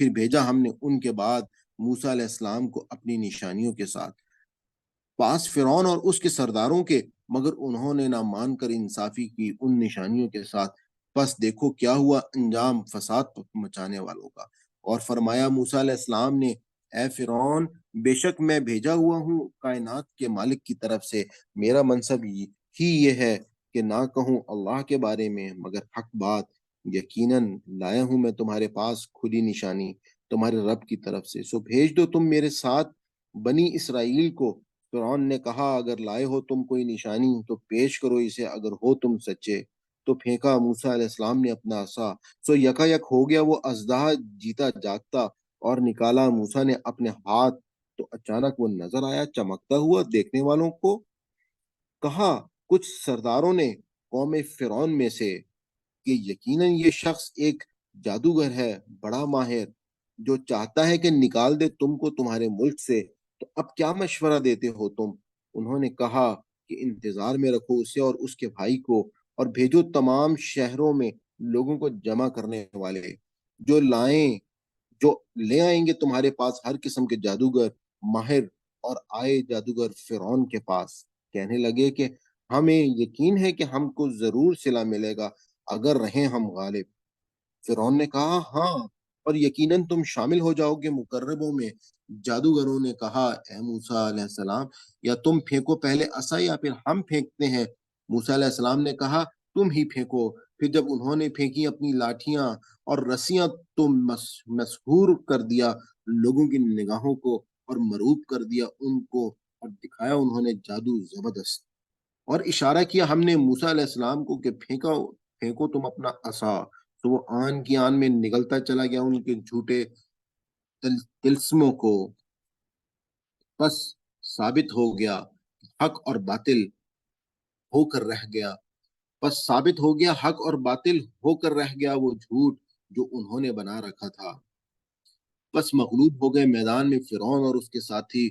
پھر بھیجا ہم نے ان کے بعد موسیٰ علیہ السلام کو اپنی نشانیوں کے ساتھ پاس فرعون اور اس کے سرداروں کے، مگر انہوں نے نہ مان کر انصافی کی ان نشانیوں کے ساتھ۔ بس دیکھو کیا ہوا انجام فساد مچانے والوں کا۔ اور فرمایا موسیٰ علیہ السلام نے، اے فرعون، بے شک میں بھیجا ہوا ہوں کائنات کے مالک کی طرف سے، میرا منصب ہی یہ ہے کہ نہ کہوں اللہ کے بارے میں مگر حق بات۔ یقیناً لایا ہوں میں تمہارے پاس کھلی نشانی تمہارے رب کی طرف سے، سو بھیج دو تم میرے ساتھ بنی اسرائیل کو۔ فرعون نے کہا، اگر لائے ہو تم کوئی نشانی تو پیش کرو اسے، اگر ہو تم سچے۔ تو پھینکا موسیٰ علیہ السلام نے اپنا عصا، سو یکا یک ہو گیا وہ اژدہا جیتا جاگتا، اور نکالا موسیٰ نے اپنے ہاتھ تو اچانک وہ نظر آیا چمکتا ہوا دیکھنے والوں کو۔ کہا کچھ سرداروں نے قوم فرعون میں سے کہ یقیناً یہ شخص ایک جادوگر ہے بڑا ماہر، جو چاہتا ہے کہ نکال دے تم کو تمہارے ملک سے، تو اب کیا مشورہ دیتے ہو تم؟ انہوں نے کہا کہ انتظار میں رکھو اسے اور اس کے بھائی کو، اور بھیجو تمام شہروں میں لوگوں کو جمع کرنے والے، جو لائیں جو لے آئیں گے تمہارے پاس ہر قسم کے جادوگر ماہر۔ اور آئے جادوگر فرعون کے پاس، کہنے لگے کہ ہمیں یقین ہے کہ ہم کو ضرور صلہ ملے گا اگر رہیں ہم غالب۔ فرعون نے کہا، ہاں، اور یقیناً تم شامل ہو جاؤ گے مقربوں میں۔ جادوگروں نے کہا، اے موسیٰ علیہ السلام، یا تم پھینکو پہلے عصا یا پھر ہم پھینکتے ہیں؟ موسیٰ علیہ السلام نے کہا، تم ہی پھینکو۔ پھر جب انہوں نے پھینکی اپنی لاٹھیاں اور رسیاں تو مسحور کر دیا لوگوں کی نگاہوں کو، اور مروب کر دیا ان کو، اور دکھایا انہوں نے جادو زبردست۔ اور اشارہ کیا ہم نے موسیٰ علیہ السلام کو کہ پھینکو تم اپنا عصا، تو وہ آن کی آن میں نگلتا چلا گیا ان کے جھوٹے تلسموں کو۔ بس ثابت ہو گیا حق اور باطل ہو کر رہ گیا بس ثابت ہو گیا حق اور باطل ہو کر رہ گیا وہ جھوٹ جو انہوں نے بنا رکھا تھا۔ بس مغلوب ہو گئے میدان میں فرعون اور اس کے ساتھی،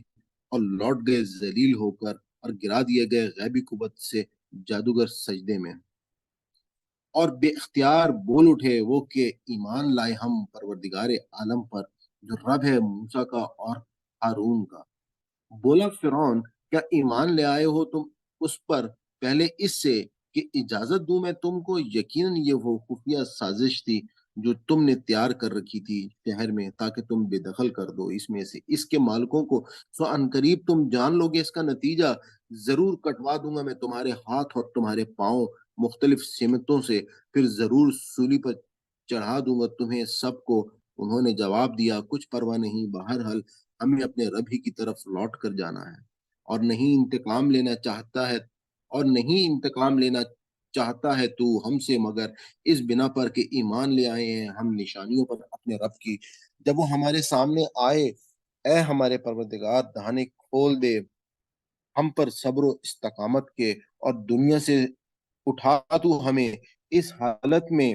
اور لوٹ گئے ذلیل ہو کر، اور گرا دیے گئے غیبی قوت سے جادوگر سجدے میں، اور بے اختیار بول اٹھے وہ کہ ایمان لائے ہم پروردگار عالم پر، جو رب ہے موسیٰ کا اور ہارون کا۔ بولا فرعون، کیا ایمان لے آئے ہو تم اس پر پہلے اس سے کہ اجازت دوں میں تم کو؟ یقیناً یہ وہ خفیہ سازش تھی جو تم نے تیار کر رکھی تھی شہر میں، تاکہ تم بے دخل کر دو اس میں سے اس کے مالکوں کو، سو عنقریب تم جان لو گے اس کا نتیجہ۔ ضرور کٹوا دوں گا میں تمہارے ہاتھ اور تمہارے پاؤں مختلف سمتوں سے، پھر ضرور سولی پر چڑھا دوں گا تمہیں سب کو۔ انہوں نے جواب دیا، کچھ پرواہ نہیں، بہرحال ہمیں اپنے رب ہی کی طرف لوٹ کر جانا ہے، اور نہیں انتقام لینا چاہتا ہے اور نہیں انتقام لینا چاہتا ہے تو ہم سے، مگر اس بنا پر کہ ایمان لے آئے ہیں ہم نشانیوں پر اپنے رب کی۔ جب وہ ہمارے سامنے آئے، اے ہمارے پروردگار دہانے کھول دے ہم پر صبر و استقامت کے، اور دنیا سے اٹھا تو ہمیں اس حالت میں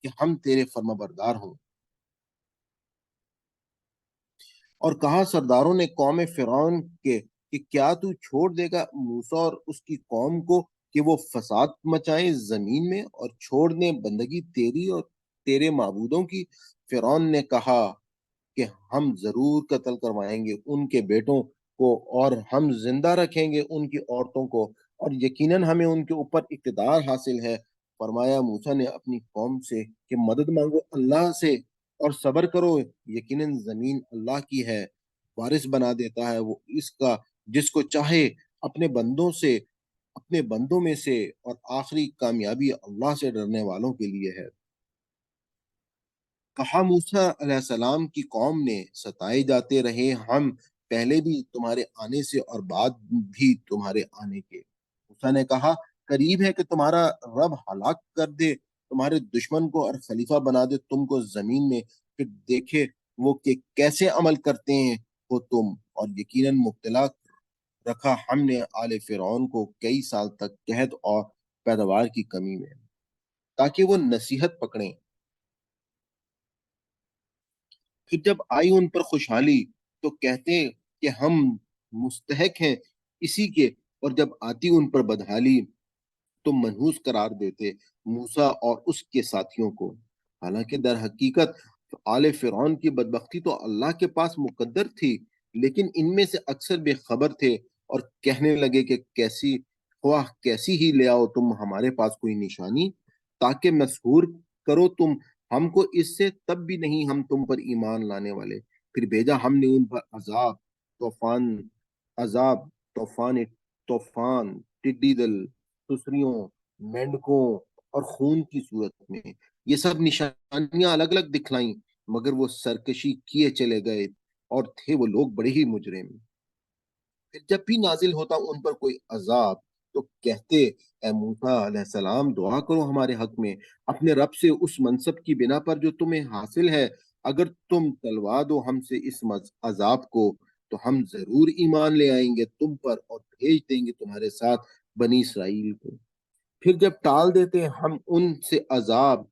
کہ ہم تیرے فرما بردار ہوں۔ اور کہا سرداروں نے قوم فرعون کے کہ کیا تو چھوڑ دے گا موسیٰ اور اس کی قوم کو کہ وہ فساد مچائیں زمین میں، اور چھوڑ دیں بندگی تیری اور تیرے معبودوں کی؟ فرعون نے کہا کہ ہم ضرور قتل کروائیں گے ان کے بیٹوں کو، اور ہم زندہ رکھیں گے ان کی عورتوں کو، اور یقیناً ہمیں ان کے اوپر اقتدار حاصل ہے۔ فرمایا موسیٰ نے اپنی قوم سے کہ مدد مانگو اللہ سے اور صبر کرو، یقیناً زمین اللہ کی ہے، وارث بنا دیتا ہے وہ اس کا جس کو چاہے اپنے بندوں میں سے، اور آخری کامیابی اللہ سے ڈرنے والوں کے لیے ہے۔ کہا موسیٰ علیہ السلام کی قوم نے، ستائے جاتے رہے ہم پہلے بھی تمہارے آنے سے اور بعد بھی تمہارے آنے کے۔ موسیٰ نے کہا، قریب ہے کہ تمہارا رب ہلاک کر دے تمہارے دشمن کو، اور خلیفہ بنا دے تم کو زمین میں، پھر دیکھے وہ کہ کیسے عمل کرتے ہیں ہو تم۔ اور یقیناً مبتلا رکھا ہم نے آل فرعون کو کئی سال تک قحط اور پیداوار کی کمی میں، تاکہ وہ نصیحت پکڑیں۔ پھر جب آئی ان پر خوشحالی تو کہتے کہ ہم مستحق ہیں اسی کے، اور جب آتی ان پر بدحالی تو منحوس قرار دیتے موسیٰ اور اس کے ساتھیوں کو۔ حالانکہ در حقیقت آل فرعون کی بدبختی تو اللہ کے پاس مقدر تھی، لیکن ان میں سے اکثر بے خبر تھے اور کہنے لگے کہ کیسی خواہ کیسی ہی لے آؤ تم ہمارے پاس کوئی نشانی، تاکہ مسحور کرو تم ہم کو اس سے، تب بھی نہیں ہم تم پر ایمان لانے والے۔ پھر بھیجا ہم نے ان پر طوفان عذاب طوفان طوفان ٹڈی دل، سسریوں، مینڈکوں اور خون کی صورت میں۔ یہ سب نشانیاں الگ الگ دکھلائیں، مگر وہ سرکشی کیے چلے گئے اور تھے وہ لوگ بڑے ہی مجرم۔ پھر جب بھی نازل ہوتا ان پر کوئی عذاب تو کہتے، اے موسیٰ علیہ السلام دعا کرو ہمارے حق میں اپنے رب سے اس منصب کی بنا پر جو تمہیں حاصل ہے، اگر تم ٹلوا دو ہم سے اس عذاب کو تو ہم ضرور ایمان لے آئیں گے تم پر اور بھیج دیں گے تمہارے ساتھ بنی اسرائیل کو۔ پھر جب ٹال دیتے ہم ان سے عذاب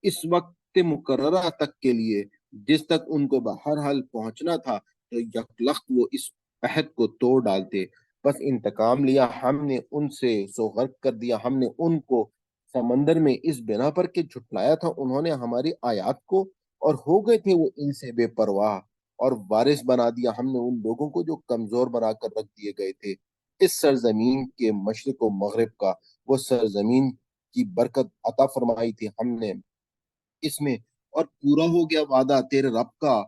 اس وقت مقررہ تک کے لیے جس تک ان کو بہرحال پہنچنا تھا، تو یکلخت وہ اس عہد کو توڑ ڈالتے۔ بس انتقام لیا ہم نے ان سے، سو غرق کر دیا ہم نے ان کو سمندر میں اس بنا پر کہ جھٹلایا تھا انہوں نے ہماری آیات کو، اور ہو گئے تھے وہ ان سے بے پرواہ، اور وارث بنا دیا ہم نے ان لوگوں کو جو کمزور بنا کر رکھ دیے گئے تھے اس سرزمین کے مشرق و مغرب کا۔ وہ سرزمین کی برکت عطا فرمائی تھی ہم نے اس میں، اور پورا ہو گیا وعدہ تیرے رب کا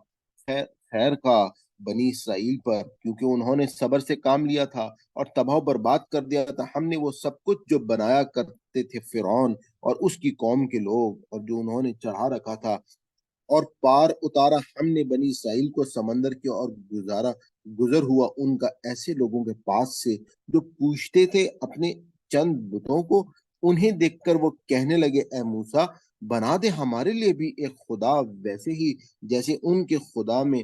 خیر کا بنی اسرائیل پر، کیونکہ انہوں نے صبر سے کام لیا تھا اور تباہ و برباد کر دیا تھا ہم نے وہ سب کچھ جو بنایا کرتے تھے فرعون اور اس کی قوم کے لوگ، اور جو انہوں نے چڑھا رکھا تھا، اور پار اتارا ہم نے بنی اسرائیل کو سمندر کے، اور گزر ہوا ان کا ایسے لوگوں کے پاس سے جو پوچھتے تھے اپنے چند بتوں کو، انہیں دیکھ کر وہ کہنے لگے، اے موسیٰ بنا دے ہمارے لیے بھی ایک خدا ویسے ہی جیسے ان کے خدا میں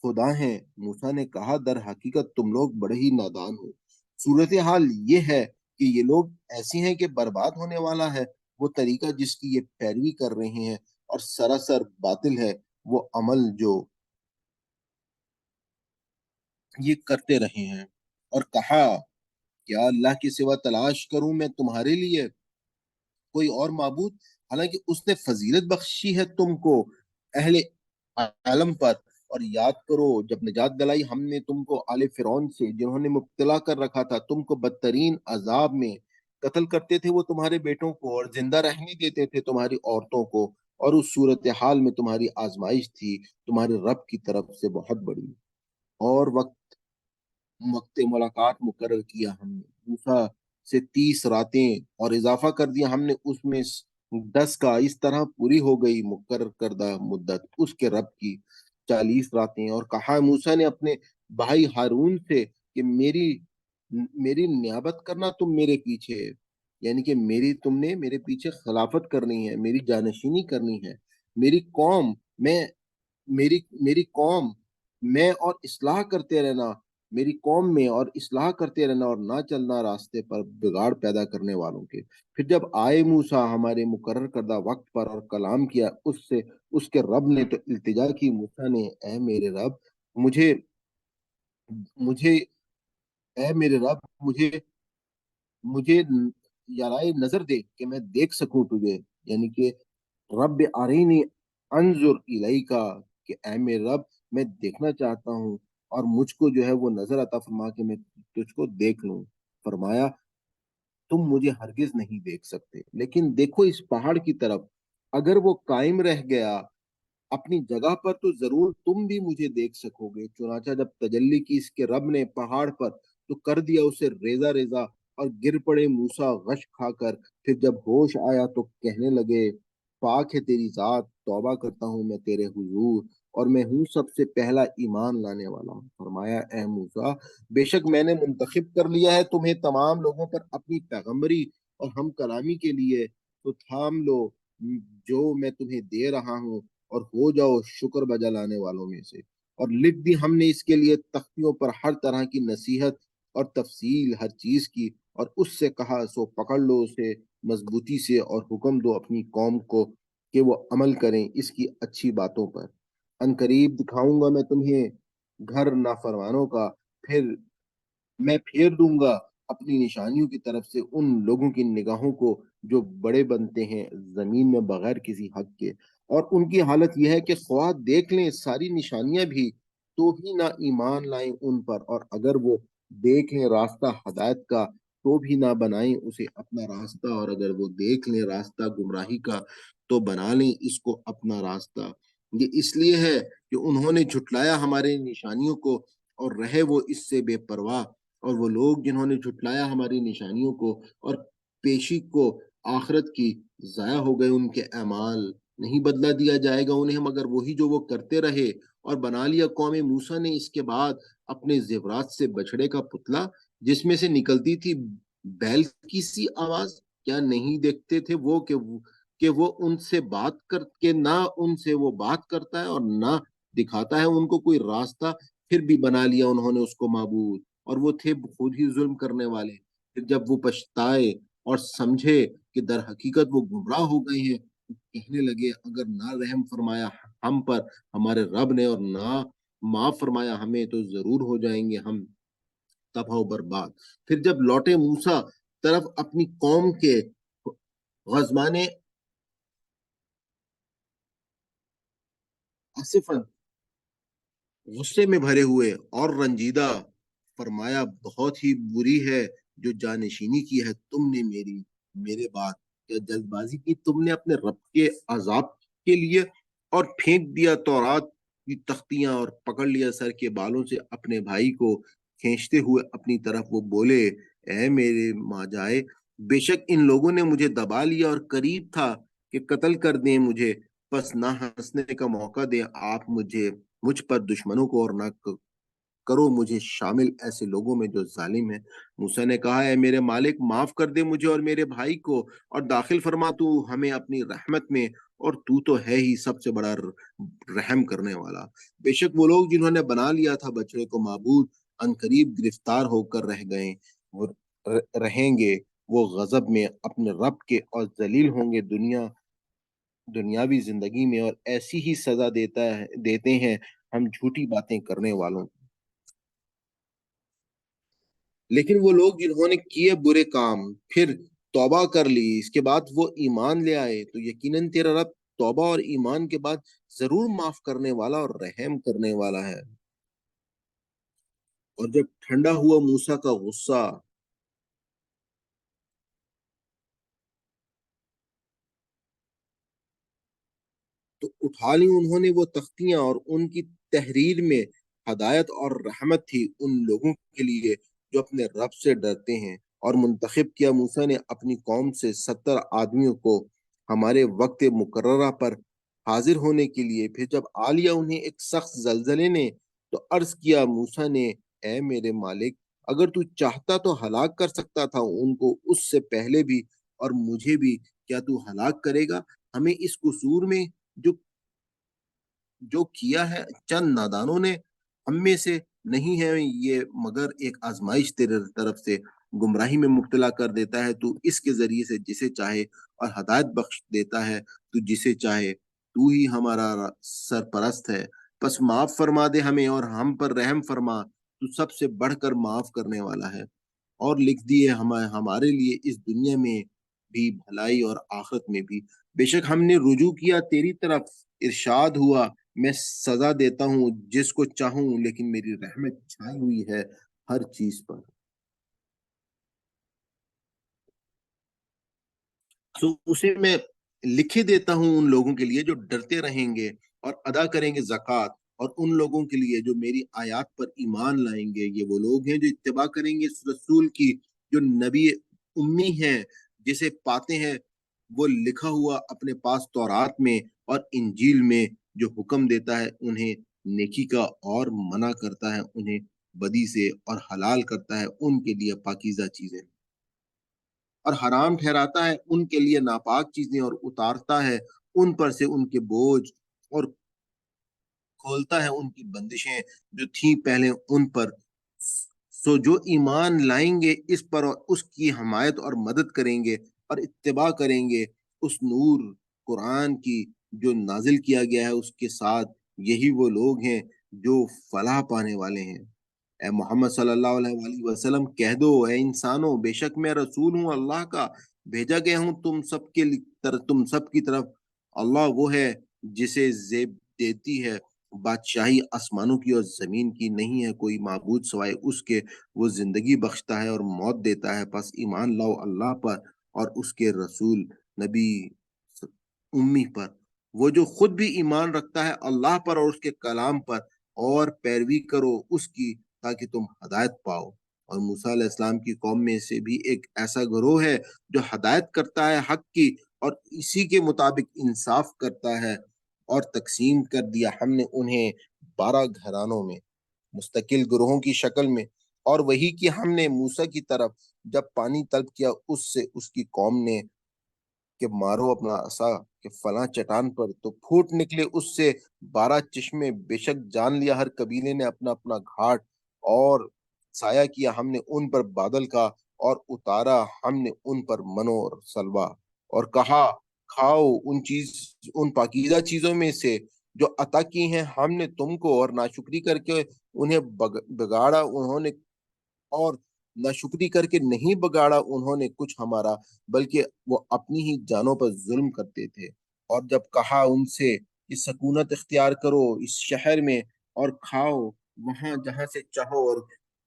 خدا ہیں۔ موسیٰ نے کہا، در حقیقت تم لوگ بڑے ہی نادان ہو، صورتحال یہ ہے کہ یہ لوگ ایسے ہیں کہ برباد ہونے والا ہے وہ طریقہ جس کی یہ پیروی کر رہے ہیں، اور سراسر باطل ہے وہ عمل جو یہ کرتے رہے ہیں۔ اور کہا، کیا اللہ کے سوا تلاش کروں میں تمہارے لیے کوئی اور معبود، حالانکہ اس نے فضیلت بخشی ہے تم کو اہل عالم پر۔ اور یاد کرو جب نجات دلائی ہم نے تم کو آل فرعون سے جنہوں نے مبتلا کر رکھا تھا تم کو بدترین عذاب میں، قتل کرتے تھے وہ تمہارے بیٹوں کو اور زندہ رہنے دیتے تھے تمہاری عورتوں کو، اور اس صورتحال میں تمہاری آزمائش تھی تمہارے رب کی طرف سے بہت بڑی۔ اور وقت ملاقات مقرر کیا ہم نے موسیٰ سے 30 راتیں اور اضافہ کر دیا ہم نے اس میں 10 کا، اس طرح پوری ہو گئی مقرر کردہ مدت اس کے رب کی 40 راتیں۔ اور کہا موسیٰ نے اپنے بھائی ہارون سے کہ میری نیابت کرنا تم میرے پیچھے، یعنی کہ تم نے میرے پیچھے خلافت کرنی ہے، میری جانشینی کرنی ہے، میری قوم میں میری میری قوم میں اور اصلاح کرتے رہنا، میری قوم میں اور اصلاح کرتے رہنا، اور نہ چلنا راستے پر بگاڑ پیدا کرنے والوں کے۔ پھر جب آئے موسیٰ ہمارے مقرر کردہ وقت پر اور کلام کیا اس سے اس کے رب نے، تو التجا کی موسیٰ نے، اے میرے رب مجھے مجھے اے میرے رب مجھے مجھے یارائے نظر دے کہ میں دیکھ سکوں تجھے، یعنی کہ رب ارینی انظر الیکا، کہ اے میرے رب میں دیکھنا چاہتا ہوں اور مجھ کو جو ہے وہ نظر عطا فرما کہ میں تجھ کو دیکھ لوں۔ فرمایا، تم مجھے ہرگز نہیں دیکھ سکتے، لیکن دیکھو اس پہاڑ کی طرف، اگر وہ قائم رہ گیا اپنی جگہ پر تو ضرور تم بھی مجھے دیکھ سکو گے۔ چنانچہ جب تجلی کی اس کے رب نے پہاڑ پر تو کر دیا اسے ریزہ ریزہ، اور گر پڑے موسیٰ غش کھا کر۔ پھر جب ہوش آیا تو کہنے لگے، پاک ہے تیری ذات، توبہ کرتا ہوں میں تیرے حضور، اور میں ہوں سب سے پہلا ایمان لانے والا ہوں۔ فرمایا، اے موسیٰ بے شک میں نے منتخب کر لیا ہے تمہیں تمام لوگوں پر اپنی پیغمبری اور ہم کلامی کے لیے، تو تھام لو جو میں تمہیں دے رہا ہوں اور ہو جاؤ شکر بجا لانے والوں میں سے۔ اور لکھ دی ہم نے اس کے لیے تختیوں پر ہر طرح کی نصیحت اور تفصیل ہر چیز کی، اور اس سے کہا، سو پکڑ لو اسے مضبوطی سے اور حکم دو اپنی قوم کو کہ وہ عمل کریں اس کی اچھی باتوں پر۔ ان قریب دکھاؤں گا میں تمہیں گھر نافرمانوں کا، پھر میں پھیر دوں گا اپنی نشانیوں کی طرف سے ان لوگوں کی نگاہوں کو جو بڑے بنتے ہیں زمین میں بغیر کسی حق کے، اور ان کی حالت یہ ہے کہ خواہ دیکھ لیں ساری نشانیاں بھی تو بھی نہ ایمان لائیں ان پر، اور اگر وہ دیکھ لیں راستہ ہدایت کا تو بھی نہ بنائیں اسے اپنا راستہ، اور اگر وہ دیکھ لیں راستہ گمراہی کا تو بنا لیں اس کو اپنا راستہ۔ یہ اس لیے ہے کہ انہوں نے جھٹلایا ہمارے نشانیوں کو اور رہے وہ اس سے بے پرواہ، اور وہ لوگ جنہوں نے جھٹلایا ہماری نشانیوں کو اور پیشی کو آخرت کی، ضائع ہو گئے ان کے اعمال، نہیں بدلہ دیا جائے گا انہیں مگر وہی جو وہ کرتے رہے۔ اور بنا لیا قوم موسیٰ نے اس کے بعد اپنے زیورات سے بچڑے کا پتلا، جس میں سے نکلتی تھی بیل کی سی آواز۔ کیا نہیں دیکھتے تھے وہ کہ وہ ان سے بات کر کے نہ ان سے وہ بات کرتا ہے اور نہ دکھاتا ہے ان کو کوئی راستہ؟ پھر بھی بنا لیا انہوں نے اس کو معبود، اور وہ تھے خود ہی ظلم کرنے والے۔ پھر جب وہ پچھتائے اور سمجھے کہ در حقیقت وہ گمراہ ہو گئے ہیں، کہنے لگے اگر نہ رحم فرمایا ہم پر ہمارے رب نے اور نہ معاف فرمایا ہمیں تو ضرور ہو جائیں گے ہم تباہ و برباد۔ پھر جب لوٹے موسیٰ طرف اپنی قوم کے غضبان آصفاً، غصے میں بھرے ہوئے اور رنجیدہ، فرمایا بہت ہی بری ہے جو جانشینی کی ہے تم نے میرے بعد، کیا جلد بازی کی تم نے اپنے رب کے عذاب کے لیے، اور پھینک دیا تورات کی تختیاں اور پکڑ لیا سر کے بالوں سے اپنے بھائی کو کھینچتے ہوئے اپنی طرف۔ وہ بولے اے میرے ماں جائے، بے شک ان لوگوں نے مجھے دبا لیا اور قریب تھا کہ قتل کر دیں مجھے، پس نہ ہنسنے کا موقع دیں آپ مجھ پر دشمنوں کو، اور نہ کرو مجھے شامل ایسے لوگوں میں جو ظالم ہیں۔ موسیٰ نے کہا اے میرے مالک، معاف کر دے مجھے اور میرے بھائی کو، اور داخل فرما تو ہمیں اپنی رحمت میں، اور تو ہے ہی سب سے بڑا رحم کرنے والا۔ بے شک وہ لوگ جنہوں نے بنا لیا تھا بچڑے کو معبود، ان قریب گرفتار ہو کر رہ گئے، وہ رہیں گے وہ غضب میں اپنے رب کے، اور ذلیل ہوں گے دنیاوی زندگی میں، اور ایسی ہی سزا دیتے ہیں ہم جھوٹی باتیں کرنے والوں۔ لیکن وہ لوگ جنہوں نے کیے برے کام پھر توبہ کر لی، اس کے بعد وہ ایمان لے آئے، تو یقیناً تیرا رب توبہ اور ایمان کے بعد ضرور معاف کرنے والا اور رحم کرنے والا ہے۔ اور جب ٹھنڈا ہوا موسیٰ کا غصہ، تو اٹھا لی انہوں نے وہ تختیاں، اور ان کی تحریر میں ہدایت اور رحمت تھی ان لوگوں کے لیے جو اپنے رب سے ڈرتے ہیں۔ اور منتخب کیا موسیٰ نے اپنی قوم سے 70 آدمیوں کو ہمارے وقت مقررہ پر حاضر ہونے کے لیے۔ پھر جب آ لیا انہیں ایک سخت زلزلے نے، تو عرض کیا موسیٰ نے اے میرے مالک، اگر تو چاہتا تو ہلاک کر سکتا تھا ان کو اس سے پہلے بھی، اور مجھے بھی کیا تو ہلاک کرے گا؟ ہمیں اس قصور میں جو جو کیا ہے چند نادانوں نے، ہم میں سے نہیں ہے یہ، مگر ایک آزمائش تیرے طرف سے گمراہی میں مبتلا کر دیتا ہے تو اس کے ذریعے سے جسے چاہے، اور ہدایت بخش دیتا ہے تو جسے چاہے۔ تو ہی ہمارا سرپرست ہے، پس معاف فرما دے ہمیں اور ہم پر رحم فرما، تو سب سے بڑھ کر معاف کرنے والا ہے۔ اور لکھ دیے ہمارے لیے اس دنیا میں بھی بھلائی اور آخرت میں بھی، بے شک ہم نے رجوع کیا تیری طرف، ارشاد ہوا میں سزا دیتا ہوں جس کو چاہوں، لیکن میری رحمت چھائی ہوئی ہے ہر چیز پر۔ سو اسے میں لکھے دیتا ہوں ان لوگوں کے لیے جو ڈرتے رہیں گے اور ادا کریں گے زکوٰۃ، اور ان لوگوں کے لیے جو میری آیات پر ایمان لائیں گے، یہ وہ لوگ ہیں جو اتباع کریں گے اس رسول کی جو نبی امی ہیں، جسے پاتے ہیں وہ لکھا ہوا اپنے پاس تورات میں اور انجیل میں، جو حکم دیتا ہے انہیں نیکی کا اور منع کرتا ہے انہیں بدی سے، اور حلال کرتا ہے ان کے لیے پاکیزہ چیزیں اور حرام ٹھہراتا ہے ان کے لیے ناپاک چیزیں، اور اتارتا ہے ان پر سے ان کے بوجھ، اور کھولتا ہے ان کی بندشیں جو تھیں پہلے ان پر۔ سو جو ایمان لائیں گے اس پر اور اس کی حمایت اور مدد کریں گے اور اتباع کریں گے اس نور قرآن کی جو نازل کیا گیا ہے اس کے ساتھ، یہی وہ لوگ ہیں جو فلاح پانے والے ہیں۔ اے محمد صلی اللہ علیہ وآلہ وسلم کہہ دو اے انسانوں، بے شک میں رسول ہوں اللہ کا، بھیجا گیا ہوں تم سب کی طرف۔ اللہ وہ ہے جسے زیب دیتی ہے بادشاہی آسمانوں کی اور زمین کی، نہیں ہے کوئی معبود سوائے اس کے، وہ زندگی بخشتا ہے اور موت دیتا ہے، پس ایمان لاؤ اللہ پر اور اس کے رسول نبی امی پر، وہ جو خود بھی ایمان رکھتا ہے اللہ پر اور اس کے کلام پر، اور پیروی کرو اس کی تاکہ تم ہدایت پاؤ۔ اور موسیٰ علیہ السلام کی قوم میں سے بھی ایک ایسا گروہ ہے جو ہدایت کرتا ہے حق کی اور اسی کے مطابق انصاف کرتا ہے، اور تقسیم کر دیا ہم نے انہیں 12 گھرانوں میں مستقل گروہوں کی شکل میں، اور وہی کہ ہم نے موسیٰ کی طرف جب پانی طلب کیا اس سے اس کی قوم نے کہ مارو اپنا عصا کہ فلاں چٹان پر، تو پھوٹ نکلے اس سے 12 چشمے، بے شک جان لیا ہر قبیلے نے اپنا اپنا گھاٹ، اور سایہ کیا ہم نے ان پر بادل کا، اور اتارا ہم نے ان پر منو اور سلوا، اور کہا کھاؤ ان پاکیزہ چیزوں میں سے جو عطا کی ہیں ہم نے تم کو، اور ناشکری کر کے انہیں بگاڑا انہوں نے، اور ناشکری کر کے نہیں بگاڑا انہوں نے کچھ ہمارا، بلکہ وہ اپنی ہی جانوں پر ظلم کرتے تھے۔ اور جب کہا ان سے کہ سکونت اختیار کرو اس شہر میں اور کھاؤ وہاں جہاں سے چاہو، اور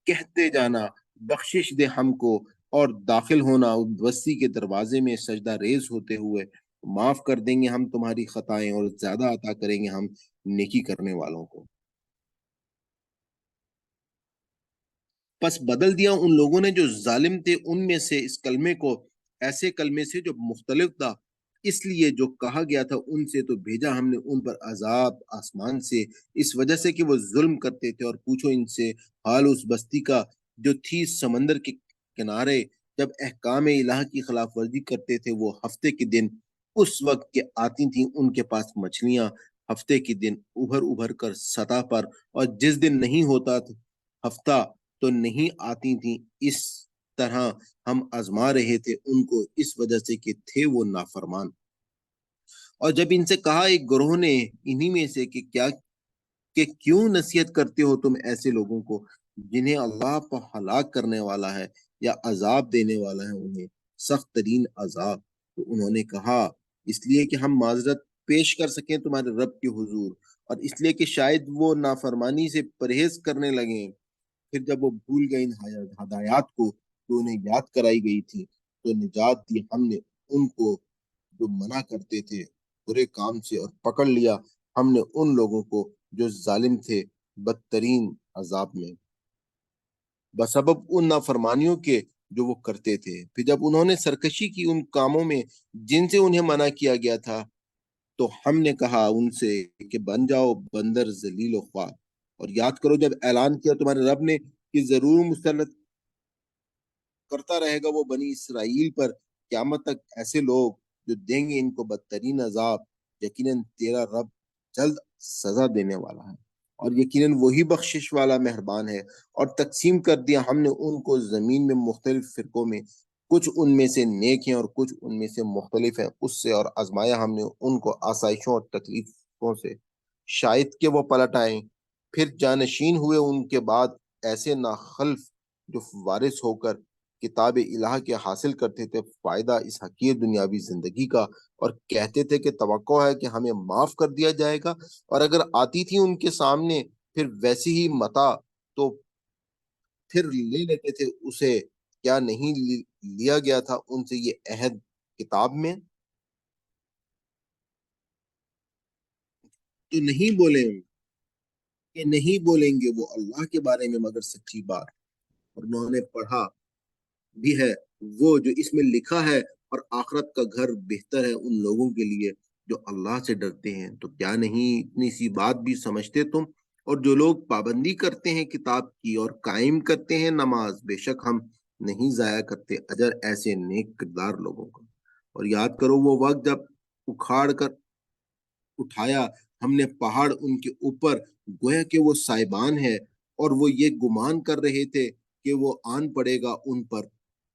کہتے جانا بخشش دے ہم کو، اور داخل ہونا اس بستی کے دروازے میں سجدہ ریز ہوتے ہوئے، معاف کر دیں گے ہم تمہاری خطائیں اور زیادہ عطا کریں گے ہم نیکی کرنے والوں کو۔ پس بدل دیا ان لوگوں نے جو ظالم تھے ان میں سے اس کلمے کو ایسے کلمے سے جو مختلف تھا، اس لیے جو کہا گیا تھا ان سے، تو بھیجا ہم نے ان پر عذاب آسمان سے اس وجہ سے کہ وہ ظلم کرتے تھے۔ اور پوچھو ان سے حال اس بستی کا جو تھی سمندر کے کنارے، جب احکام الہ کی خلاف ورزی کرتے تھے، وہ ہفتے کے دن اس وقت کے آتی تھیں ان کے پاس مچھلیاں، ہفتے کے دن ابھر ابھر کر سطح پر، اور جس دن نہیں ہوتا تھا ہفتہ تو نہیں آتی تھیں، اس طرح ہم آزما رہے تھے ان کو اس وجہ سے کہ تھے وہ نافرمان۔ اور جب ان سے کہا ایک گروہ نے انہی میں سے کہ کیا کہ کیوں نصیحت کرتے ہو تم ایسے لوگوں کو جنہیں اللہ پر ہلاک کرنے والا ہے یا عذاب دینے والا ہے، انہیں سخت ترین عذاب، تو انہوں نے کہا اس لیے کہ ہم معذرت پیش کر سکیں تمہارے رب کے حضور، اور اس لیے کہ شاید وہ نافرمانی سے پرہیز کرنے لگیں۔ پھر جب وہ بھول گئے ان ہدایات کو جو انہیں یاد کرائی گئی تھی، تو نجات دی ہم نے ان کو جو منع کرتے تھے برے کام سے، اور پکڑ لیا ہم نے ان لوگوں کو جو ظالم تھے بدترین عذاب میں، بسبب ان نافرمانیوں کے جو وہ کرتے تھے۔ پھر جب انہوں نے سرکشی کی ان کاموں میں جن سے انہیں منع کیا گیا تھا، تو ہم نے کہا ان سے کہ بن جاؤ بندر ذلیل و خوار، اور یاد کرو جب اعلان کیا تمہارے رب نے کہ ضرور مسلط کرتا رہے گا وہ بنی اسرائیل پر قیامت تک ایسے لوگ جو دیں گے ان کو بدترین عذاب، یقیناً تیرا رب جلد سزا دینے والا ہے، اور یقیناً وہی بخشش والا مہربان ہے۔ اور تقسیم کر دیا ہم نے ان کو زمین میں مختلف فرقوں میں، کچھ ان میں سے نیک ہیں اور کچھ ان میں سے مختلف ہیں اس سے، اور آزمایا ہم نے ان کو آسائشوں اور تکلیفوں سے، شاید کہ وہ پلٹ آئیں۔ پھر جانشین ہوئے ان کے بعد ایسے ناخلف جو وارث ہو کر کتاب الہ کے حاصل کرتے تھے فائدہ اس حقیر دنیاوی زندگی کا، اور کہتے تھے کہ توقع ہے کہ ہمیں معاف کر دیا جائے گا، اور اگر آتی تھی ان کے سامنے پھر ویسی ہی متا تو پھر لے لیتے تھے اسے، کیا نہیں لیا گیا تھا ان سے یہ عہد کتاب میں؟ تو نہیں بولیں کہ نہیں بولیں گے وہ اللہ کے بارے میں مگر سچی بات، اور انہوں نے پڑھا بھی ہے وہ جو اس میں لکھا ہے، اور آخرت کا گھر بہتر ہے ان لوگوں کے لیے جو اللہ سے ڈرتے ہیں۔ تو کیا نہیں اتنی سی بات بھی سمجھتے تم؟ اور جو لوگ پابندی کرتے ہیں کتاب کی اور قائم کرتے ہیں نماز، بے شک ہم نہیں ضائع کرتے اجر ایسے نیک کردار لوگوں کا۔ اور یاد کرو وہ وقت جب اکھاڑ کر اٹھایا ہم نے پہاڑ ان کے اوپر، گویا کہ وہ سائبان ہے، اور وہ یہ گمان کر رہے تھے کہ وہ آن پڑے گا ان پر۔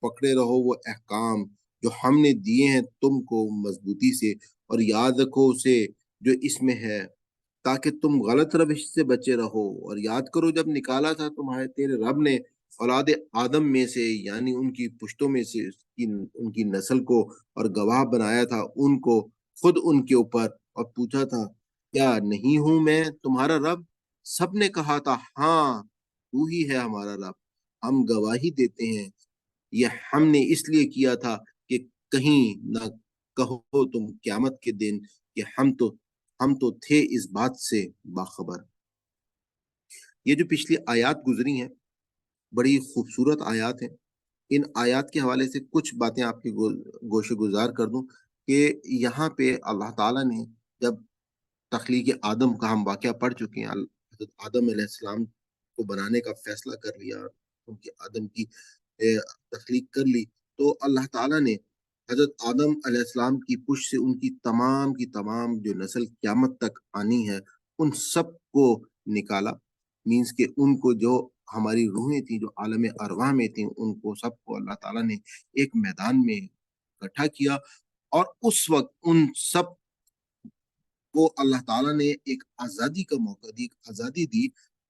پکڑے رہو وہ احکام جو ہم نے دیے ہیں تم کو مضبوطی سے، اور یاد رکھو اسے جو اس میں ہے، تاکہ تم غلط روش سے بچے رہو۔ اور یاد کرو جب نکالا تھا تمہارے تیرے رب نے اولاد آدم میں سے، یعنی ان کی پشتوں میں سے ان کی نسل کو، اور گواہ بنایا تھا ان کو خود ان کے اوپر اور پوچھا تھا کیا نہیں ہوں میں تمہارا رب؟ سب نے کہا تھا ہاں تو ہی ہے ہمارا رب، ہم گواہی دیتے ہیں یہ ہم نے اس لیے کیا تھا کہ کہیں نہ کہو تم قیامت کے دن کہ ہم تو تھے اس بات سے باخبر۔ یہ جو پچھلی آیات گزری ہیں بڑی خوبصورت آیات ہیں۔ ان آیات کے حوالے سے کچھ باتیں آپ کے گوشے گزار کر دوں کہ یہاں پہ اللہ تعالیٰ نے جب تخلیق آدم کا ہم واقعہ پڑھ چکے ہیں، حضرت آدم علیہ السلام کو بنانے کا فیصلہ کر لیا، ان کی آدم کی تخلیق کر لی، تو اللہ تعالیٰ نے حضرت آدم علیہ السلام کی پشت سے ان کی تمام جو نسل قیامت تک آنی ہے ان سب کو نکالا، مینس کہ ان کو جو ہماری روحیں تھیں جو عالم ارواح میں تھیں ان کو سب کو اللہ تعالیٰ نے ایک میدان میں اکٹھا کیا، اور اس وقت ان سب کو اللہ تعالیٰ نے ایک آزادی کا موقع دی، ایک آزادی دی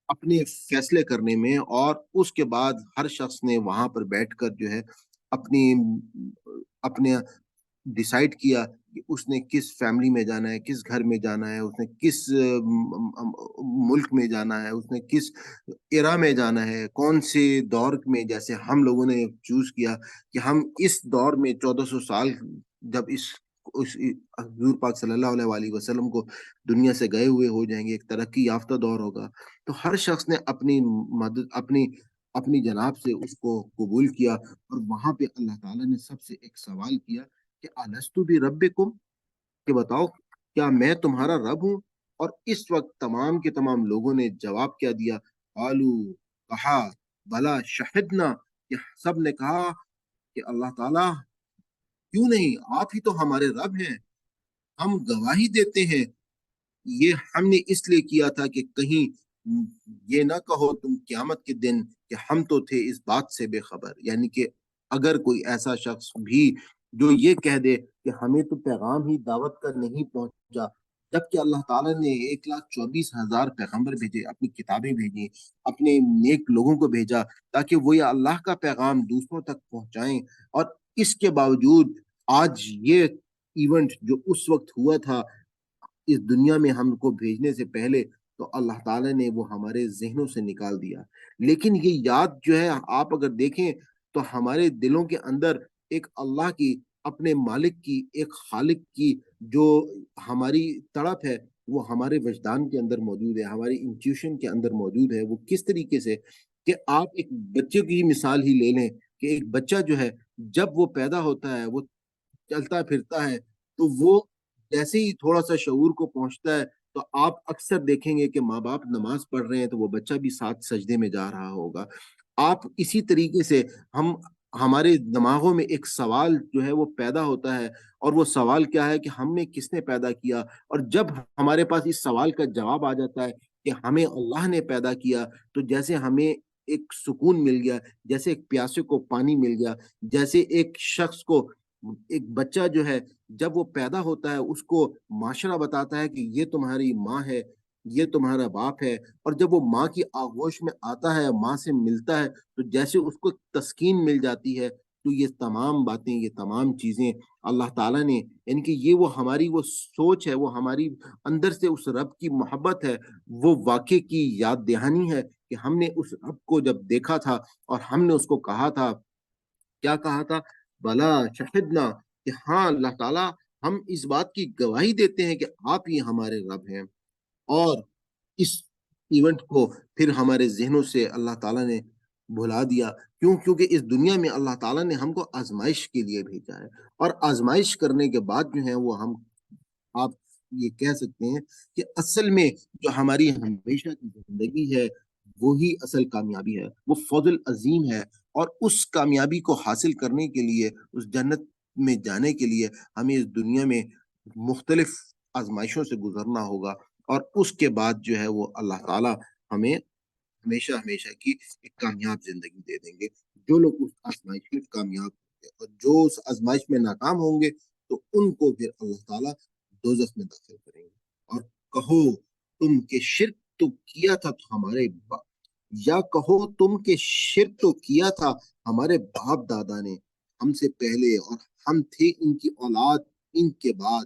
اپنے فیصلے کرنے میں، اور اس کے بعد ہر شخص نے وہاں پر بیٹھ کر جو ہے اپنی اپنے ڈیسائیڈ کیا کہ اس نے کس فیملی میں جانا ہے، کس گھر میں جانا ہے، اس نے کس ملک میں جانا ہے، اس نے کس ایرا میں جانا ہے، کون سے دور میں، جیسے ہم لوگوں نے چوز کیا کہ ہم اس دور میں 1400 سال جب اس حضور پاک صلی اللہ علیہ وآلہ وسلم کو دنیا سے گئے ہوئے ہو جائیں گے، ایک ترقی یافتہ دور ہوگا، تو ہر شخص نے اپنی مدد اپنی جناب سے اس کو قبول کیا، اور وہاں پہ اللہ تعالیٰ نے سب سے ایک سوال کیا کہ الستو بربکم، کہ بتاؤ کیا میں تمہارا رب ہوں؟ اور اس وقت تمام کے تمام لوگوں نے جواب کیا دیا، قالو، کہا، بلا شہدنا، کہ سب نے کہا کہ اللہ تعالیٰ کیوں نہیں، آپ ہی تو ہمارے رب ہیں، ہم گواہی دیتے ہیں یہ ہم نے اس لیے کیا تھا کہ کہیں یہ نہ کہو تم قیامت کے دن کہ ہم تو تھے اس بات سے بے خبر، یعنی کہ اگر کوئی ایسا شخص بھی جو یہ کہہ دے کہ ہمیں تو پیغام ہی دعوت کا نہیں پہنچا، جبکہ اللہ تعالیٰ نے 1,24,000 پیغمبر بھیجے، اپنی کتابیں بھیجی، اپنے نیک لوگوں کو بھیجا تاکہ وہ یہ اللہ کا پیغام دوسروں تک پہنچائیں، اور اس کے باوجود آج یہ ایونٹ جو اس وقت ہوا تھا اس دنیا میں ہم کو بھیجنے سے پہلے، تو اللہ تعالیٰ نے وہ ہمارے ذہنوں سے نکال دیا، لیکن یہ یاد جو ہے آپ اگر دیکھیں تو ہمارے دلوں کے اندر ایک اللہ کی، اپنے مالک کی، ایک خالق کی جو ہماری تڑپ ہے وہ ہمارے وجدان کے اندر موجود ہے، ہماری انٹیوشن کے اندر موجود ہے۔ وہ کس طریقے سے کہ آپ ایک بچے کی مثال ہی لے لیں کہ ایک بچہ جو ہے جب وہ پیدا ہوتا ہے، وہ چلتا پھرتا ہے، تو وہ جیسے ہی تھوڑا سا شعور کو پہنچتا ہے تو آپ اکثر دیکھیں گے کہ ماں باپ نماز پڑھ رہے ہیں تو وہ بچہ بھی ساتھ سجدے میں جا رہا ہوگا۔ آپ اسی طریقے سے ہمارے دماغوں میں ایک سوال جو ہے وہ پیدا ہوتا ہے، اور وہ سوال کیا ہے کہ ہم نے کس نے پیدا کیا، اور جب ہمارے پاس اس سوال کا جواب آ جاتا ہے کہ ہمیں اللہ نے پیدا کیا، تو جیسے ہمیں ایک سکون مل گیا، جیسے ایک پیاسے کو پانی مل گیا، جیسے ایک شخص کو، ایک بچہ جو ہے جب وہ پیدا ہوتا ہے اس کو معاشرہ بتاتا ہے کہ یہ تمہاری ماں ہے، یہ تمہارا باپ ہے، اور جب وہ ماں کی آغوش میں آتا ہے، ماں سے ملتا ہے، تو جیسے اس کو تسکین مل جاتی ہے۔ تو یہ تمام باتیں، یہ تمام چیزیں اللہ تعالیٰ نے، یعنی کہ یہ وہ ہماری وہ سوچ ہے، وہ ہماری اندر سے اس رب کی محبت ہے، وہ واقع کی یاد دہانی ہے کہ ہم نے اس رب کو جب دیکھا تھا اور ہم نے اس کو کہا تھا، کیا کہا تھا، بلا شہدنا، کہ ہاں اللہ تعالیٰ ہم اس بات کی گواہی دیتے ہیں کہ آپ ہی ہمارے رب ہیں۔ اور اس ایونٹ کو پھر ہمارے ذہنوں سے اللہ تعالیٰ نے بھلا دیا، کیونکہ اس دنیا میں اللہ تعالیٰ نے ہم کو آزمائش کے لیے بھیجا ہے، اور آزمائش کرنے کے بعد جو ہے وہ آپ یہ کہہ سکتے ہیں کہ اصل میں جو ہماری ہمیشہ کی زندگی ہے وہی اصل کامیابی ہے، وہ فضل عظیم ہے، اور اس کامیابی کو حاصل کرنے کے لیے، اس جنت میں جانے کے لیے ہمیں اس دنیا میں مختلف آزمائشوں سے گزرنا ہوگا، اور اس کے بعد جو ہے وہ اللہ تعالیٰ ہمیں ہمیشہ ہمیشہ کی ایک کامیاب زندگی دے دیں گے۔ جو لوگ اس آزمائش میں کامیاب ہوں گے اور جو اس آزمائش میں ناکام ہوں گے تو ان کو پھر اللہ تعالیٰ دوزخ میں داخل کریں گے۔ اور کہو تم کہ شرک تو کیا تھا ہمارے یا کہو تم کہ شرک تو کیا تھا ہمارے باپ دادا نے ہم سے پہلے، اور ہم تھے ان کی اولاد ان کے بعد،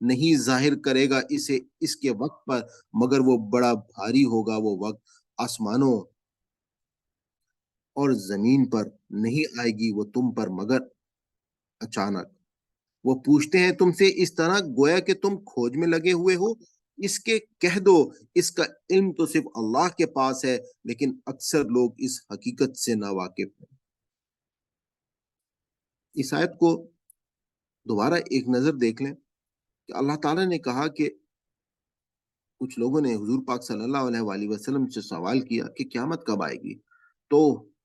نہیں ظاہر کرے گا اسے اس کے وقت پر، مگر وہ بڑا بھاری ہوگا وہ وقت، آسمانوں اور زمین پر نہیں آئے گی وہ تم پر مگر اچانک۔ وہ پوچھتے ہیں تم سے اس طرح گویا کہ تم کھوج میں لگے ہوئے ہو، اس کے کہہ دو اس کا علم تو صرف اللہ کے پاس ہے، لیکن اکثر لوگ اس حقیقت سے ناواقف ہیں۔ اس آیت کو دوبارہ ایک نظر دیکھ لیں کہ اللہ تعالیٰ نے کہا کہ کچھ لوگوں نے حضور پاک صلی اللہ علیہ وآلہ وسلم سے سوال کیا کہ قیامت کب آئے گی، تو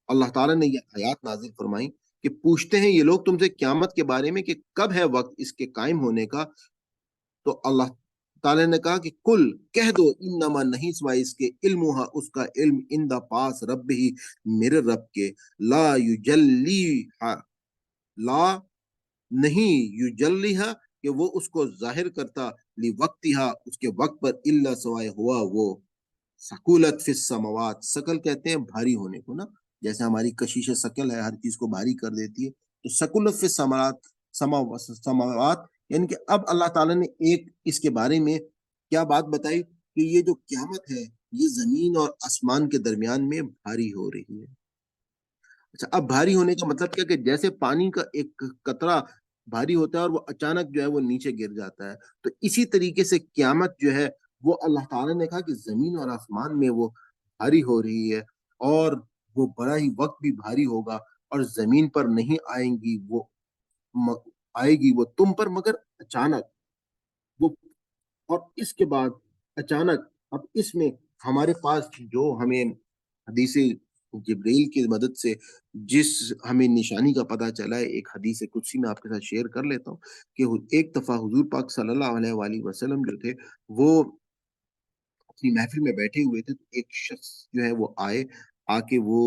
اللہ تعالیٰ نے یہ آیات نازل فرمائی کہ پوچھتے ہیں یہ لوگ تم سے قیامت کے بارے میں کہ کب ہے وقت اس کے قائم ہونے کا، تو اللہ تعالیٰ نے کہا کہ کل کہہ دو انما نہیں سوائے اس کے علم اس کا علم اندہ پاس رب ہی میرے رب کے، لا یجلی لا نہیں یجلیہا کہ وہ اس کو ظاہر کرتا، لی وقتہا اس کے وقت پر، الا سوائے ہوا وہ، سکولت فی السماوات، سکل کہتے ہیں بھاری ہونے کو نا، جیسے ہماری کشش سکل ہے ہر چیز کو بھاری کر دیتی ہے، تو سکولت فی السماوات، سماوات یعنی کہ اب اللہ تعالیٰ نے ایک اس کے بارے میں کیا بات بتائی کہ یہ جو قیامت ہے یہ زمین اور آسمان کے درمیان میں بھاری ہو رہی ہے۔ اچھا، اب بھاری ہونے کا مطلب کیا کہ جیسے پانی کا ایک قطرہ بھاری ہوتا ہے اور وہ اچانک جو ہے وہ نیچے گر جاتا ہے، تو اسی طریقے سے قیامت جو ہے وہ اللہ تعالیٰ نے کہا کہ زمین اور آسمان میں وہ بھاری ہو رہی ہے، اور وہ بڑا ہی وقت بھی بھاری ہوگا، اور زمین پر نہیں آئیں گی وہ، آئے گی وہ تم پر مگر اچانک وہ، اور اس کے بعد اچانک، اب اس میں ہمارے پاس جو ہمیں حدیث جبریل کی مدد سے جس ہمیں نشانی کا پتہ چلا ہے، ایک حدیث قدسی میں آپ کے ساتھ شیئر کر لیتا ہوں کہ ایک دفعہ حضور پاک صلی اللہ علیہ وآلہ وسلم جو تھے وہ اپنی محفل میں بیٹھے ہوئے تھے، تو ایک شخص جو ہے وہ آئے، آ کے وہ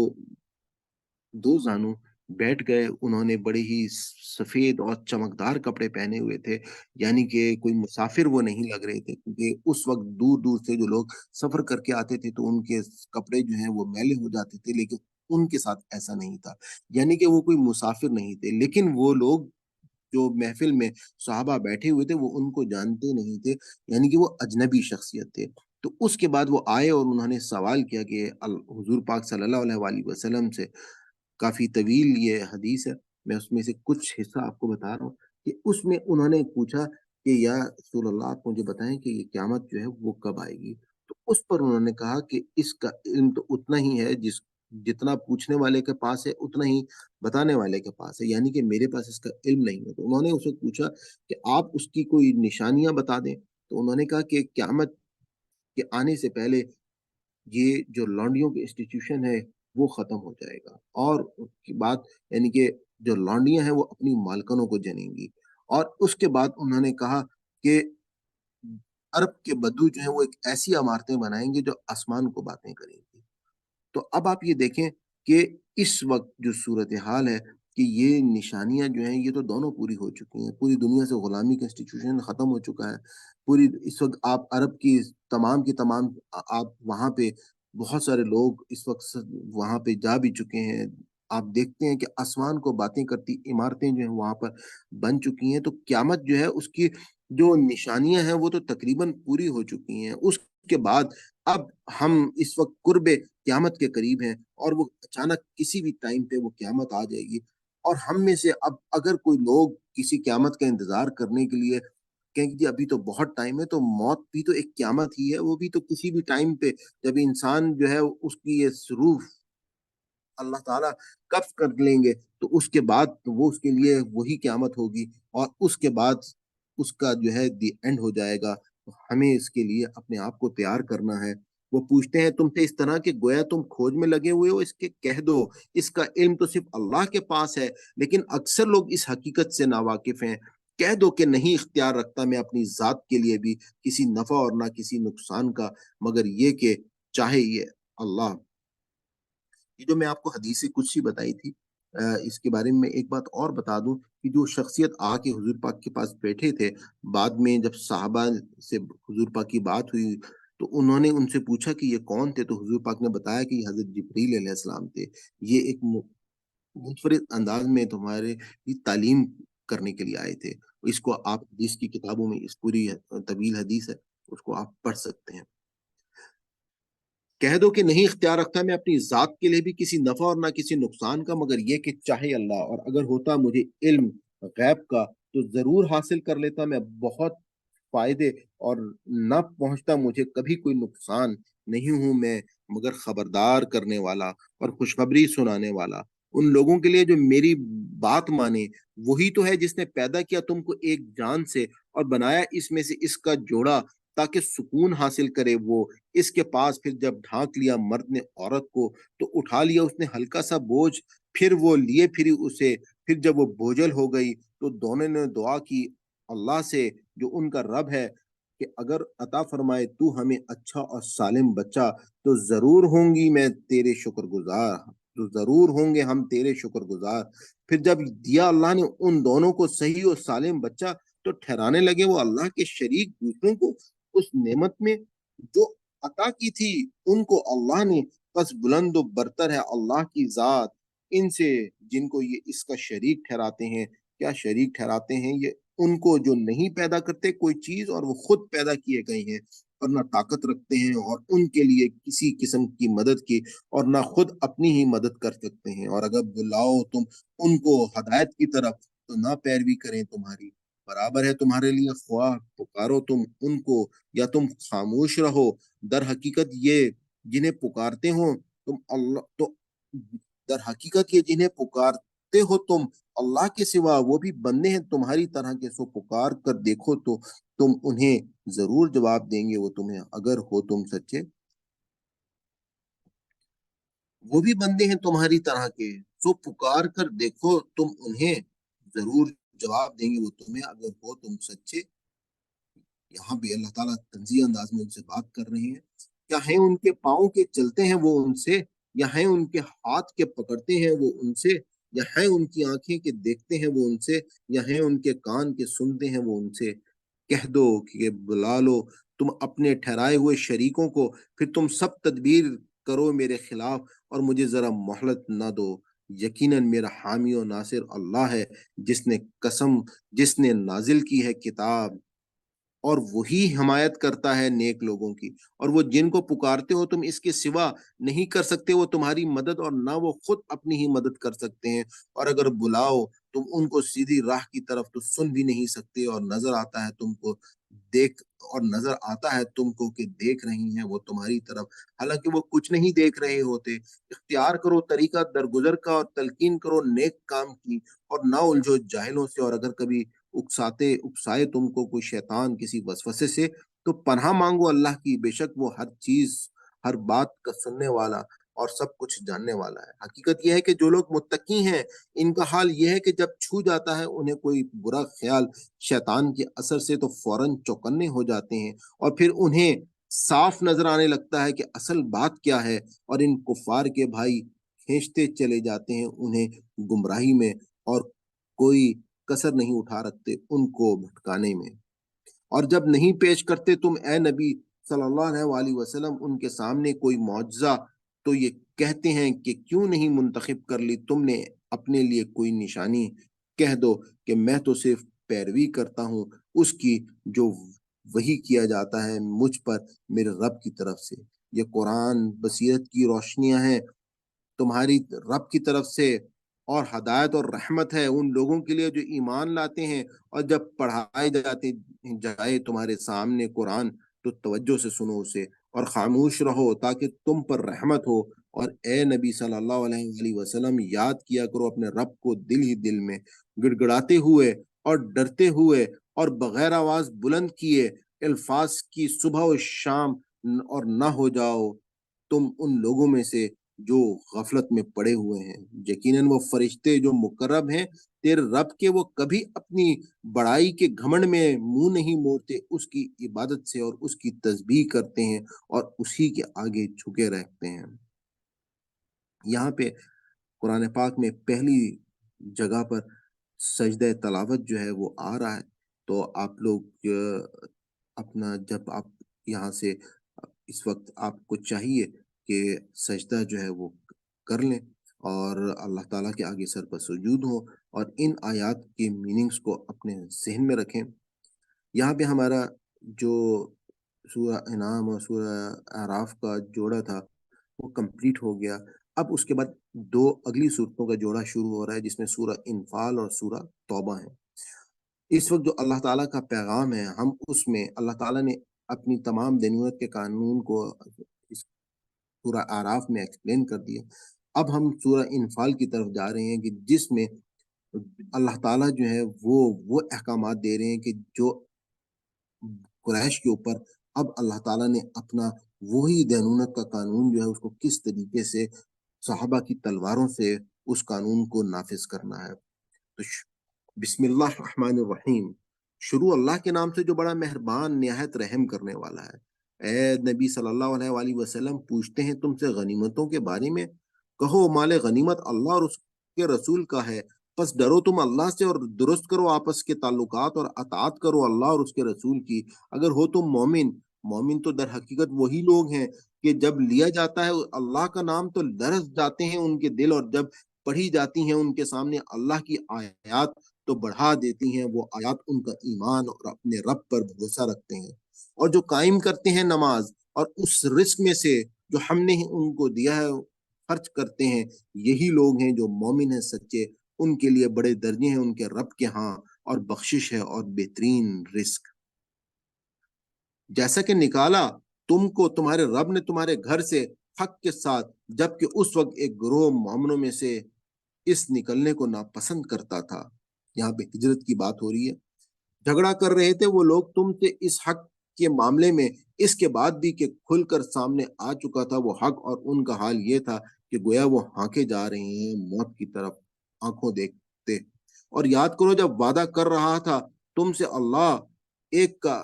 دو زانو بیٹھ گئے، انہوں نے بڑے ہی سفید اور چمکدار کپڑے پہنے ہوئے تھے، یعنی کہ کوئی مسافر وہ نہیں لگ رہے تھے، کیونکہ اس وقت دور دور سے جو لوگ سفر کر کے آتے تھے تو ان کے کپڑے جو ہیں وہ میلے ہو جاتے تھے، لیکن ان کے ساتھ ایسا نہیں تھا، یعنی کہ وہ کوئی مسافر نہیں تھے، لیکن وہ لوگ جو محفل میں صحابہ بیٹھے ہوئے تھے وہ ان کو جانتے نہیں تھے، یعنی کہ وہ اجنبی شخصیت تھے۔ تو اس کے بعد وہ آئے اور انہوں نے سوال کیا کہ حضور پاک صلی اللہ علیہ وآلہ وسلم سے، کافی طویل یہ حدیث ہے، میں اس میں سے کچھ حصہ آپ کو بتا رہا ہوں کہ اس میں انہوں نے پوچھا کہ یا رسول اللہ آپ مجھے بتائیں کہ یہ قیامت جو ہے وہ کب آئے گی، تو اس پر انہوں نے کہا کہ اس کا علم تو اتنا ہی ہے جتنا پوچھنے والے کے پاس ہے اتنا ہی بتانے والے کے پاس ہے، یعنی کہ میرے پاس اس کا علم نہیں ہے، تو انہوں نے اس سے پوچھا کہ آپ اس کی کوئی نشانیاں بتا دیں، تو انہوں نے کہا کہ قیامت کے آنے سے پہلے یہ جو لانڈیوں کی انسٹیٹیوشن ہے وہ ختم ہو جائے گا، اور اس کی بات یعنی کہ جو لانڈیاں ہیں وہ اپنی مالکنوں کو جنیں گی، اور اس کے بعد انہوں نے کہا کہ عرب کے بدو جو ہیں وہ ایک ایسی عمارتیں بنائیں گے جو آسمان کو باتیں کریں گی۔ تو اب آپ یہ دیکھیں کہ اس وقت جو صورتحال ہے کہ یہ نشانیاں جو ہیں یہ تو دونوں پوری ہو چکی ہیں، پوری دنیا سے غلامی کا انسٹیٹیوشن ختم ہو چکا ہے، پوری اس وقت آپ عرب کی تمام کی تمام آپ وہاں پہ بہت سارے لوگ اس وقت وہاں پہ جا بھی چکے ہیں، آپ دیکھتے ہیں کہ آسمان کو باتیں کرتی عمارتیں جو ہیں وہاں پر بن چکی ہیں، تو قیامت جو ہے اس کی جو نشانیاں ہیں وہ تو تقریباً پوری ہو چکی ہیں، اس کے بعد اب ہم اس وقت قرب قیامت کے قریب ہیں، اور وہ اچانک کسی بھی ٹائم پہ وہ قیامت آ جائے گی، اور ہم میں سے اب اگر کوئی لوگ کسی قیامت کا انتظار کرنے کے لیے کہیں کہ جی ابھی تو بہت ٹائم ہے، تو موت بھی تو ایک قیامت ہی ہے، وہ بھی تو کسی بھی ٹائم پہ جب انسان جو ہے اس کی یہ روح اللہ تعالیٰ قبض کر لیں گے تو اس کے بعد تو وہ اس کے لیے وہی قیامت ہوگی، اور اس کے بعد اس کا جو ہے دی اینڈ ہو جائے گا، تو ہمیں اس کے لیے اپنے آپ کو تیار کرنا ہے۔ وہ پوچھتے ہیں تم سے اس طرح کہ گویا تم کھوج میں لگے ہوئے ہو، اس کے کہہ دو اس کا علم تو صرف اللہ کے پاس ہے، لیکن اکثر لوگ اس حقیقت سے ناواقف ہیں، کہہ دو کہ نہیں اختیار رکھتا میں اپنی ذات کے لیے بھی کسی نفع اور نہ کسی نقصان کا، مگر یہ کہ چاہے یہ اللہ۔ یہ جو میں آپ کو حدیث قدسی بتائی تھی، اس کے بارے میں ایک بات اور بتا دوں کہ جو شخصیت آ کے حضور پاک کے پاس بیٹھے تھے، بعد میں جب صحابہ سے حضور پاک کی بات ہوئی تو انہوں نے ان سے پوچھا کہ یہ کون تھے، تو حضور پاک نے بتایا کہ یہ حضرت جبریل علیہ السلام تھے، یہ ایک منفرد انداز میں تمہارے تعلیم کرنے کے لیے آئے تھے۔ اس کو آپ حدیث کی کتابوں میں اس پوری طویل حدیث ہے، اس کو آپ پڑھ سکتے ہیں۔ کہہ دو کہ نہیں اختیار رکھتا میں اپنی ذات کے لیے بھی کسی نفع اور نہ کسی نقصان کا، مگر یہ کہ چاہے اللہ، اور اگر ہوتا مجھے علم غیب کا تو ضرور حاصل کر لیتا میں بہت فائدے، اور نہ پہنچتا مجھے کبھی کوئی نقصان۔ نہیں ہوں میں مگر خبردار کرنے والا اور خوشخبری سنانے والا ان لوگوں کے لیے جو میری بات مانے۔ وہی تو ہے جس نے پیدا کیا تم کو ایک جان سے اور بنایا اس میں سے اس کا جوڑا، تاکہ سکون حاصل کرے وہ اس کے پاس۔ پھر جب ڈھانک لیا مرد نے عورت کو تو اٹھا لیا اس نے ہلکا سا بوجھ، پھر وہ لیے پھری اسے۔ پھر جب وہ بوجھل ہو گئی تو دونوں نے دعا کی اللہ سے جو ان کا رب ہے کہ اگر عطا فرمائے تو ہمیں اچھا اور سالم بچہ تو ضرور ہوں گی میں تیرے شکر گزار، تو ضرور ہوں گے ہم تیرے شکر گزار۔ پھر جب دیا اللہ نے ان دونوں کو صحیح اور سالم بچہ تو ٹھہرانے لگے وہ اللہ کے شریک دوسروں کو اس نعمت میں جو عطا کی تھی ان کو اللہ نے۔ بس بلند و برتر ہے اللہ کی ذات ان سے جن کو یہ اس کا شریک ٹھہراتے ہیں۔ کیا شریک ٹھہراتے ہیں یہ ان کو جو نہیں پیدا کرتے کوئی چیز اور وہ خود پیدا کیے گئے ہیں، اور نہ طاقت رکھتے ہیں اور ان کے لیے کسی قسم کی مدد کی، اور نہ خود اپنی ہی مدد کر سکتے ہیں۔ اور اگر بلاؤ تم ان کو ہدایت کی طرف تو نہ پیروی کریں تمہاری، برابر ہے تمہارے لیے خواہ پکارو تم ان کو یا تم خاموش رہو۔ در حقیقت یہ جنہیں پکارتے ہو تم اللہ تو در حقیقت یہ جنہیں پکارتے ہو تم اللہ کے سوا وہ بھی بندے ہیں تمہاری طرح کے، سو پکار کر دیکھو تو تم انہیں ضرور جواب دیں گے وہ تمہیں، اگر ہو تم سچے۔ وہ بھی بندے ہیں تمہاری طرح کے، سو پکار کر دیکھو تم انہیں ضرور جواب دیں گے وہ تمہیں، اگر ہو تم سچے۔ یہاں بھی اللہ تعالیٰ تنزیہ انداز میں ان سے بات کر رہے ہیں۔ کیا ہیں ان کے پاؤں کے چلتے ہیں وہ ان سے، یا ہیں ان کے ہاتھ کے پکڑتے ہیں وہ ان سے، یا ہیں ان کی آنکھیں کے دیکھتے ہیں وہ ان سے، یا ہیں ان کے کان کے سنتے ہیں وہ ان سے۔ کہہ دو کہ بلا لو تم اپنے ٹھہرائے ہوئے شریکوں کو، پھر تم سب تدبیر کرو میرے خلاف اور مجھے ذرا مہلت نہ دو۔ یقیناً میرا حامی و ناصر اللہ ہے جس نے قسم، جس نے نازل کی ہے کتاب، اور وہی حمایت کرتا ہے نیک لوگوں کی۔ اور وہ جن کو پکارتے ہو تم اس کے سوا نہیں کر سکتے وہ تمہاری مدد، اور نہ وہ خود اپنی ہی مدد کر سکتے ہیں۔ اور اگر بلاؤ تم ان کو سیدھی راہ کی طرف تو سن بھی نہیں سکتے، اور نظر آتا ہے تم کو دیکھ اور نظر آتا ہے تم کو کہ دیکھ رہی ہیں وہ تمہاری طرف، حالانکہ وہ کچھ نہیں دیکھ رہے ہوتے۔ اختیار کرو طریقہ درگزر کا اور تلقین کرو نیک کام کی، اور نہ الجھو جاہلوں سے۔ اور اگر کبھی اکسائے تم کو کوئی شیطان کسی وسوسے سے تو پناہ مانگو اللہ کی، بے شک وہ ہر چیز ہر بات کا سننے والا اور سب کچھ جاننے والا ہے۔ حقیقت یہ ہے کہ جو لوگ متقی ہیں ان کا حال یہ ہے کہ جب چھو جاتا ہے انہیں کوئی برا خیال شیطان کے اثر سے تو فوراً چوکنے ہو جاتے ہیں، اور پھر انہیں صاف نظر آنے لگتا ہے کہ اصل بات کیا ہے، اور ان کفار کے بھائی کھینچتے چلے جاتے ہیں انہیں گمراہی میں، اور کوئی کسر نہیں اٹھا رکھتے ان کو بھٹکانے میں۔ اور جب نہیں پیش کرتے تم اے نبی صلی اللہ علیہ وسلم ان کے سامنے کوئی معجزہ تو یہ کہتے ہیں کہ کیوں نہیں منتخب کر لی تم نے اپنے لیے کوئی نشانی۔ کہہ دو کہ میں تو صرف پیروی کرتا ہوں اس کی جو وہی کیا جاتا ہے مجھ پر میرے رب کی طرف سے۔ یہ قرآن بصیرت کی روشنیاں ہیں تمہاری رب کی طرف سے، اور ہدایت اور رحمت ہے ان لوگوں کے لیے جو ایمان لاتے ہیں۔ اور جب پڑھائے جائے تمہارے سامنے قرآن تو توجہ سے سنو اسے اور خاموش رہو تاکہ تم پر رحمت ہو۔ اور اے نبی صلی اللہ علیہ وسلم یاد کیا کرو اپنے رب کو دل ہی دل میں، گڑگڑاتے ہوئے اور ڈرتے ہوئے اور بغیر آواز بلند کیے الفاظ کی صبح و شام، اور نہ ہو جاؤ تم ان لوگوں میں سے جو غفلت میں پڑے ہوئے ہیں۔ یقیناً وہ فرشتے جو مقرب ہیں تیرے رب کے، وہ کبھی اپنی بڑائی کے گھمنڈ میں منہ نہیں موڑتے، اس کی عبادت سے اور اس کی تسبیح کرتے ہیں اور اسی کے آگے جھکے رہتے ہیں۔ یہاں پہ قرآن پاک میں پہلی جگہ پر سجدہ تلاوت جو ہے وہ آ رہا ہے، تو آپ لوگ اپنا جب آپ یہاں سے اس وقت آپ کو چاہیے کہ سجدہ جو ہے وہ کر لیں، اور اللہ تعالیٰ کے آگے سر پر سجود ہوں اور ان آیات کے میننگز کو اپنے ذہن میں رکھیں۔ یہاں پہ ہمارا جو سورہ انعام اور سورہ اعراف کا جوڑا تھا وہ کمپلیٹ ہو گیا۔ اب اس کے بعد دو اگلی صورتوں کا جوڑا شروع ہو رہا ہے، جس میں سورہ انفال اور سورہ توبہ ہے۔ اس وقت جو اللہ تعالیٰ کا پیغام ہے، ہم اس میں اللہ تعالیٰ نے اپنی تمام دینیت کے قانون کو اس سورہ اعراف میں ایکسپلین کر دیا۔ اب ہم سورہ انفال کی طرف جا رہے ہیں کہ جس میں اللہ تعالیٰ جو ہے وہ احکامات دے رہے ہیں کہ جو قریش کے اوپر اب اللہ تعالیٰ نے اپنا وہی دینونت کا قانون جو ہے اس کو کس طریقے سے صحابہ کی تلواروں سے اس قانون کو نافذ کرنا ہے۔ تو بسم اللہ الرحمن الرحیم، شروع اللہ کے نام سے جو بڑا مہربان نہایت رحم کرنے والا ہے۔ اے نبی صلی اللہ علیہ وآلہ وسلم، پوچھتے ہیں تم سے غنیمتوں کے بارے میں، کہو مال غنیمت اللہ اور اس کے رسول کا ہے، پس ڈرو تم اللہ سے اور درست کرو آپس کے تعلقات اور اطاعت کرو اللہ اور اس کے رسول کی، اگر ہو تم مومن۔ مومن تو در حقیقت وہی لوگ ہیں کہ جب لیا جاتا ہے اللہ کا نام تو لرز جاتے ہیں ان کے دل، اور جب پڑھی جاتی ہیں ان کے سامنے اللہ کی آیات تو بڑھا دیتی ہیں وہ آیات ان کا ایمان اور اپنے رب پر بھروسہ رکھتے ہیں، اور جو قائم کرتے ہیں نماز اور اس رزق میں سے جو ہم نے ان کو دیا ہے خرچ کرتے ہیں، یہی لوگ ہیں جو مومن ہیں سچے، ان کے لیے بڑے درجے ہیں ان کے رب کے ہاں، اور بخشش ہے اور بہترین رزق۔ جیسا کہ نکالا تم کو تمہارے رب نے تمہارے گھر سے حق کے ساتھ، جبکہ اس وقت ایک گروہ مومنوں میں سے اس نکلنے کو ناپسند کرتا تھا۔ یہاں پہ ہجرت کی بات ہو رہی ہے۔ جھگڑا کر رہے تھے وہ لوگ تم سے اس حق کے معاملے میں، اس کے بعد بھی کہ کھل کر سامنے آ چکا تھا وہ حق، اور ان کا حال یہ تھا کہ گویا وہ ہانکے جا رہے ہیں موت کی طرف آنکھوں دیکھتے۔ اور یاد کرو جب وعدہ کر رہا تھا تم سے اللہ ایک کا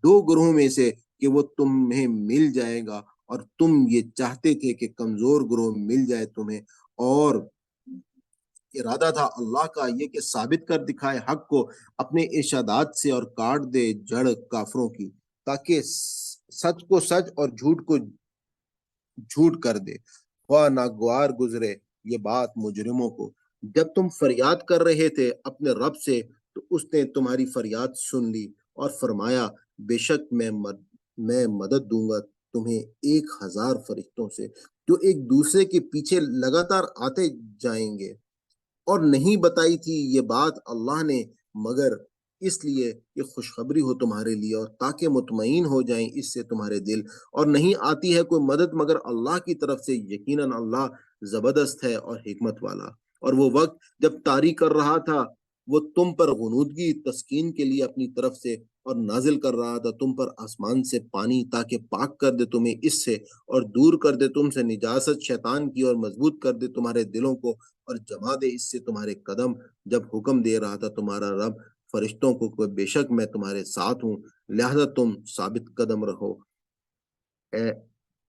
دو گروہوں میں سے کہ وہ تمہیں مل جائے گا، اور تم یہ چاہتے تھے کہ کمزور گروہ مل جائے تمہیں، اور ارادہ تھا اللہ کا یہ کہ ثابت کر دکھائے حق کو اپنے ارشادات سے اور کاٹ دے جڑ کافروں کی، تاکہ سچ کو سچ اور جھوٹ کو جھوٹ کر دے، خواہ ناگوار گزرے یہ بات مجرموں کو۔ جب تم فریاد کر رہے تھے اپنے رب سے تو اس نے تمہاری فریاد سن لی اور فرمایا بے شک میں مدد دوں گا تمہیں 1000 فرشتوں سے جو ایک دوسرے کے پیچھے لگاتار آتے جائیں گے۔ اور نہیں بتائی تھی یہ بات اللہ نے مگر اس لیے کہ خوشخبری ہو تمہارے لیے اور تاکہ مطمئن ہو جائیں اس سے تمہارے دل، اور نہیں آتی ہے کوئی مدد مگر اللہ کی طرف سے، یقیناً اللہ زبردست ہے اور حکمت والا۔ اور وہ وقت جب طاری کر رہا تھا وہ تم پر غنودگی تسکین کے لیے اپنی طرف سے، اور نازل کر رہا تھا تم پر آسمان سے پانی تاکہ پاک کر دے تمہیں اس سے، اور دور کر دے تم سے نجاست شیطان کی، اور مضبوط کر دے تمہارے دلوں کو، اور جما دے اس سے تمہارے قدم، جب حکم دے رہا تھا تمہارا رب فرشتوں کو کہ بے شک میں تمہارے ساتھ ہوں، لہذا تم ثابت قدم رہو۔ اے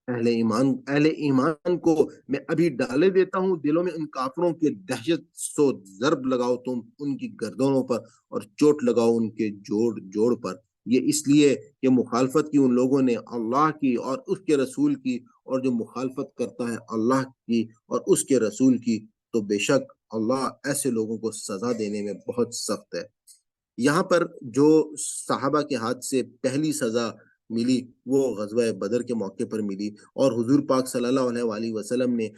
اہل ایمان کو میں ابھی ڈالے دیتا ہوں دلوں میں ان کافروں کے دہشت، سو ضرب لگاؤ تم ان کی گردنوں پر اور چوٹ لگاؤ ان کے جوڑ جوڑ پر، یہ اس لیے کہ مخالفت کی ان لوگوں نے اللہ کی اور اس کے رسول کی، اور جو مخالفت کرتا ہے اللہ کی اور اس کے رسول کی تو بے شک اللہ ایسے لوگوں کو سزا دینے میں بہت سخت ہے۔ یہاں پر جو صحابہ کے ہاتھ سے پہلی سزا ملی وہ غزوہ بدر کے موقع پر ملی، اور حضور پاک صلی اللہ علیہ وآلہ وسلم نے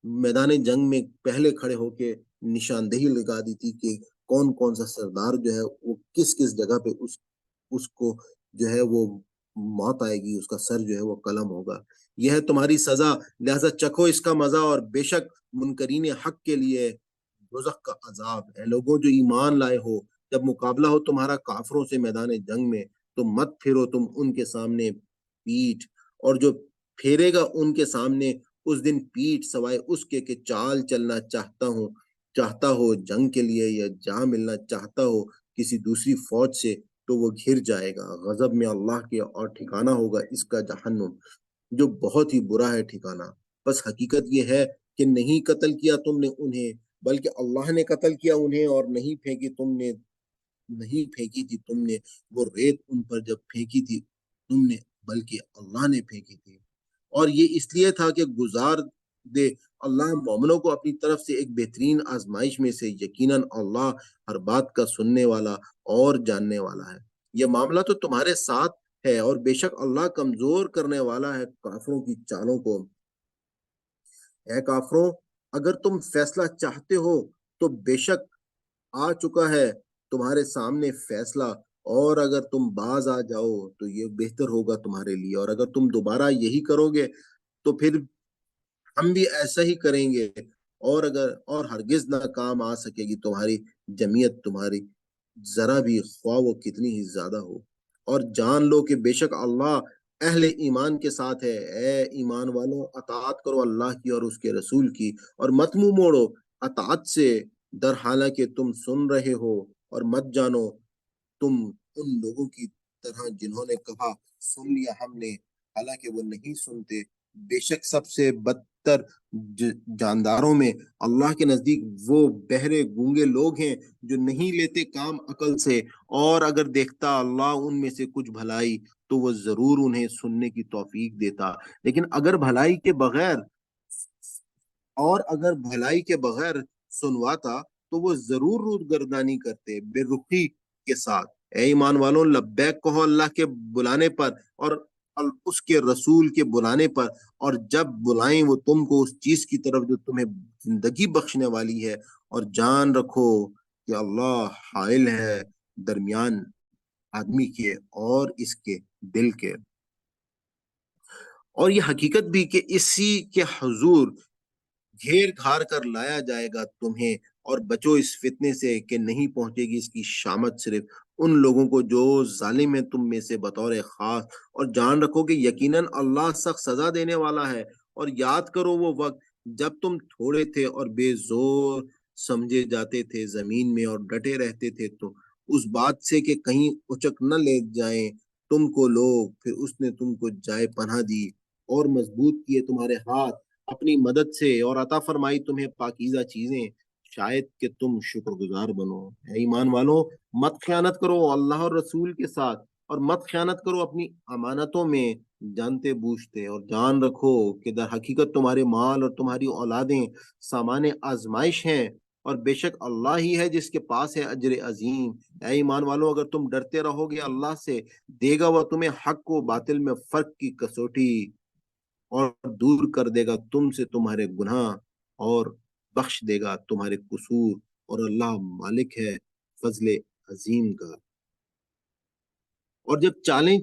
میدان جنگ میں پہلے کھڑے ہو کے نشاندہی لگا دی تھی کہ کون کون سا سردار جو ہے وہ کس کس جگہ پہ اس کو جو ہے وہ موت آئے گی، اس کا سر جو ہے وہ قلم ہوگا۔ یہ ہے تمہاری سزا، لہذا چکھو اس کا مزہ، اور بے شک منکرین حق کے لیے دوزخ کا عذاب ہے۔ لوگوں جو ایمان لائے ہو، جب مقابلہ ہو تمہارا کافروں سے میدان جنگ میں تو مت پھرو تم ان کے سامنے پیٹھ، اور جو پھیرے گا ان کے سامنے اس دن پیٹھ سوائے اس کے کہ چال چلنا چاہتا ہو جنگ کے لیے، یا جا ملنا چاہتا ہو کسی دوسری فوج سے تو وہ گھر جائے گا غضب میں اللہ کے، اور ٹھکانہ ہوگا اس کا جہنم جو بہت ہی برا ہے ٹھکانہ۔ بس حقیقت یہ ہے کہ نہیں قتل کیا تم نے انہیں بلکہ اللہ نے قتل کیا انہیں، اور نہیں پھینکی تھی تم نے وہ ریت ان پر جب پھینکی تھی تم نے، بلکہ اللہ نے پھینکی تھی، اور یہ اس لیے تھا کہ گزار دے اللہ مومنوں کو اپنی طرف سے ایک بہترین آزمائش میں سے یقیناً اللہ ہر بات کا سننے والا اور جاننے والا ہے۔ یہ معاملہ تو تمہارے ساتھ ہے اور بے شک اللہ کمزور کرنے والا ہے کافروں کی چالوں کو۔ اے کافروں، اگر تم فیصلہ چاہتے ہو تو بے شک آ چکا ہے تمہارے سامنے فیصلہ، اور اگر تم باز آ جاؤ تو یہ بہتر ہوگا تمہارے لیے، اور اگر تم دوبارہ یہی کرو گے تو پھر ہم بھی ایسا ہی کریں گے، اور ہرگز نہ کام آ سکے گی تمہاری جمعیت، تمہاری ذرا بھی، خواہ وہ کتنی ہی زیادہ ہو۔ اور جان لو کہ بے شک اللہ اہل ایمان کے ساتھ ہے۔ اے ایمان والوں، اطاعت کرو اللہ کی اور اس کے رسول کی، اور مت منہ موڑو اطاعت سے، در حالانکہ تم سن رہے ہو، اور مت جانو تم ان لوگوں کی طرح جنہوں نے کہا سن لیا ہم نے، حالانکہ وہ نہیں سنتے۔ بے شک سب سے بدتر جانداروں میں اللہ کے نزدیک وہ بہرے گونگے لوگ ہیں جو نہیں لیتے کام عقل سے، اور اگر دیکھتا اللہ ان میں سے کچھ بھلائی تو وہ ضرور انہیں سننے کی توفیق دیتا، لیکن اگر بھلائی کے بغیر سنواتا تو وہ ضرور رودگردانی کرتے بے رخی کے ساتھ۔ اے ایمان والوں، لبیک کہو اللہ کے بلانے پر اور اس کے رسول کے بلانے پر، اور جب بلائیں وہ تم کو اس چیز کی طرف جو تمہیں زندگی بخشنے والی ہے، اور جان رکھو کہ اللہ حائل ہے درمیان آدمی کے اور اس کے دل کے۔ اور یہ حقیقت بھی کہ اسی کے حضور گھیر گھار کر لایا جائے گا تمہیں، اور بچو اس فتنے سے کہ نہیں پہنچے گی اس کی شامت صرف ان لوگوں کو جو ظالم ہیں تم میں سے بطور خاص، اور جان رکھو کہ یقیناً اللہ سخت سزا دینے والا ہے۔ اور یاد کرو وہ وقت جب تم تھوڑے تھے اور بے زور سمجھے جاتے تھے زمین میں، اور ڈٹے رہتے تھے تو اس بات سے کہ کہیں اچک نہ لے جائیں تم کو لوگ، پھر اس نے تم کو جائے پناہ دی اور مضبوط کیے تمہارے ہاتھ اپنی مدد سے، اور عطا فرمائی تمہیں پاکیزہ چیزیں، شاید کہ تم شکر گزار بنو۔ اے ایمان والو، مت خیانت کرو اللہ اور رسول کے ساتھ، اور مت خیانت کرو اپنی امانتوں میں جانتے بوجھتے، اور جان رکھو کہ در حقیقت تمہارے مال اور تمہاری اولادیں سامان آزمائش ہیں، اور بے شک اللہ ہی ہے جس کے پاس ہے اجر عظیم۔ اے ایمان والو، اگر تم ڈرتے رہو گے اللہ سے، دے گا وہ تمہیں حق و باطل میں فرق کی کسوٹی، اور دور کر دے گا تم سے تمہارے گناہ، اور بخش دے گا تمہارے قصور، اور اللہ مالک ہے فضل عظیم کا۔ اور جب چالیں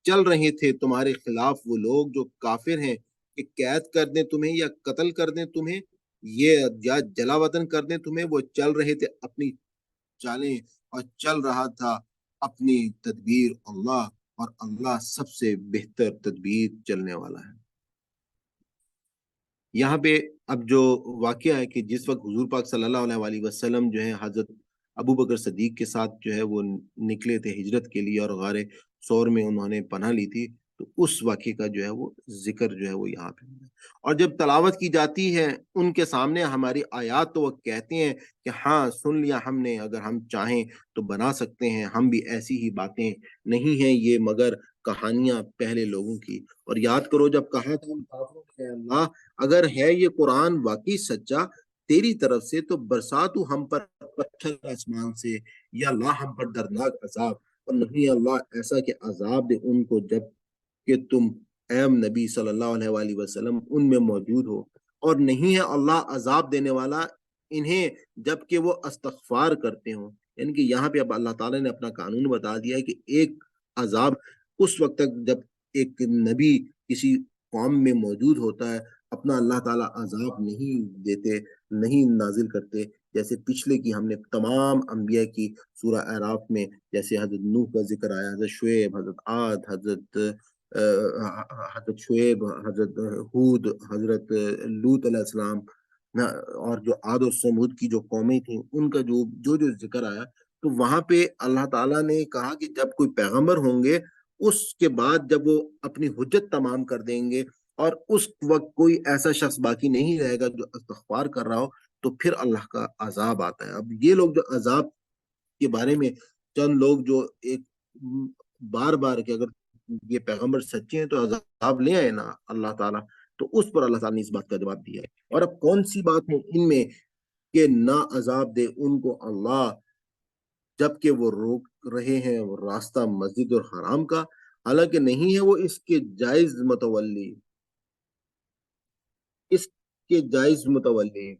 چل رہے تھے تمہارے خلاف وہ لوگ جو کافر ہیں کہ قید کر دیں تمہیں یا قتل کر دیں تمہیں، یہ یا جلا وطن کر دیں تمہیں، وہ چل رہے تھے اپنی چالیں، اور چل رہا تھا اپنی تدبیر اللہ، اور اللہ سب سے بہتر تدبیر چلنے والا ہے۔ یہاں پہ اب جو واقعہ ہے کہ جس وقت حضور پاک صلی اللہ علیہ وآلہ وسلم جو ہے حضرت ابو بکر صدیق کے ساتھ جو ہے وہ نکلے تھے ہجرت کے لیے، اور غار ثور میں انہوں نے پناہ لی تھی، تو اس واقعے کا جو ہے وہ ذکر جو ہے وہ یہاں پہ ہے۔ اور جب تلاوت کی جاتی ہے ان کے سامنے ہماری آیات، تو وہ کہتے ہیں کہ ہاں سن لیا ہم نے، اگر ہم چاہیں تو بنا سکتے ہیں، ہم بھی ایسی ہی باتیں، نہیں ہیں یہ مگر کہانیاں پہلے لوگوں کی۔ اور یاد کرو جب کہا تھا ان کافروں نے، اللہ اگر ہے یہ قرآن واقعی سچا تیری طرف سے تو برسا تو ہم پر پتھر آسمان سے، یا اللہ ہم پر دردناک عذاب، اور نہیں اللہ ایسا کہ عذاب دے ان کو جب کہ تم اے نبی صلی اللہ علیہ وآلہ وسلم ان میں موجود ہو، اور نہیں ہے اللہ عذاب دینے والا انہیں جب کہ وہ استغفار کرتے ہوں۔ یعنی کہ یہاں پہ اب اللہ تعالیٰ نے اپنا قانون بتا دیا ہے کہ ایک عذاب اس وقت تک جب ایک نبی کسی قوم میں موجود ہوتا ہے، اپنا اللہ تعالیٰ عذاب نہیں دیتے، نہیں نازل کرتے، جیسے پچھلے کی ہم نے تمام انبیاء کی سورہ اعراف میں جیسے حضرت نوح کا ذکر آیا، حضرت شعیب، حضرت عاد، حضرت شعیب، حضرت ہود، حضرت لوط علیہ السلام، اور جو عاد و سمود کی جو قومیں تھیں ان کا جو جو جو ذکر آیا، تو وہاں پہ اللہ تعالیٰ نے کہا کہ جب کوئی پیغمبر ہوں گے اس کے بعد جب وہ اپنی حجت تمام کر دیں گے، اور اس وقت کوئی ایسا شخص باقی نہیں رہے گا جو استغفار کر رہا ہو، تو پھر اللہ کا عذاب آتا ہے۔ اب یہ لوگ جو عذاب کے بارے میں چند لوگ جو ایک بار بار کہ اگر یہ پیغمبر سچے ہیں تو عذاب لے آئے نا اللہ تعالیٰ، تو اس پر اللہ تعالیٰ نے اس بات کا جواب دیا ہے۔ اور اب کون سی بات ہے ان میں کہ نہ عذاب دے ان کو اللہ، جبکہ وہ روک رہے ہیں وہ راستہ مسجد اور حرام کا، حالانکہ نہیں ہے وہ اس کے جائز متولی، اس کے جائز متولی،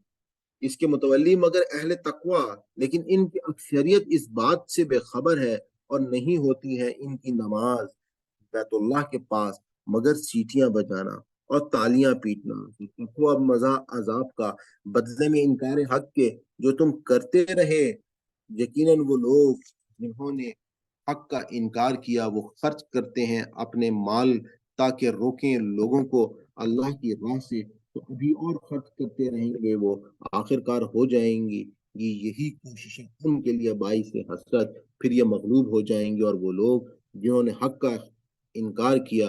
اس کے متولی مگر اہل تقوی، لیکن ان کی اکثریت اس بات سے بے خبر ہے اور نہیں ہوتی ہے ان کی نماز بیت اللہ کے پاس مگر سیٹیاں بجانا اور تالیاں پیٹنا، تقوی اب مزہ عذاب کا بدلے میں انکار حق کے جو تم کرتے رہے۔ یقیناً وہ لوگ جنہوں نے حق کا انکار کیا وہ خرچ کرتے ہیں اپنے مال تاکہ روکیں لوگوں کو اللہ کی راہ سے، تو ابھی اور خرچ کرتے رہیں گے وہ آخر کار ہو جائیں گی، یہی کوششیں ان کے لیے باعث حسرت، پھر یہ مغلوب ہو جائیں گے اور وہ لوگ جنہوں نے حق کا انکار کیا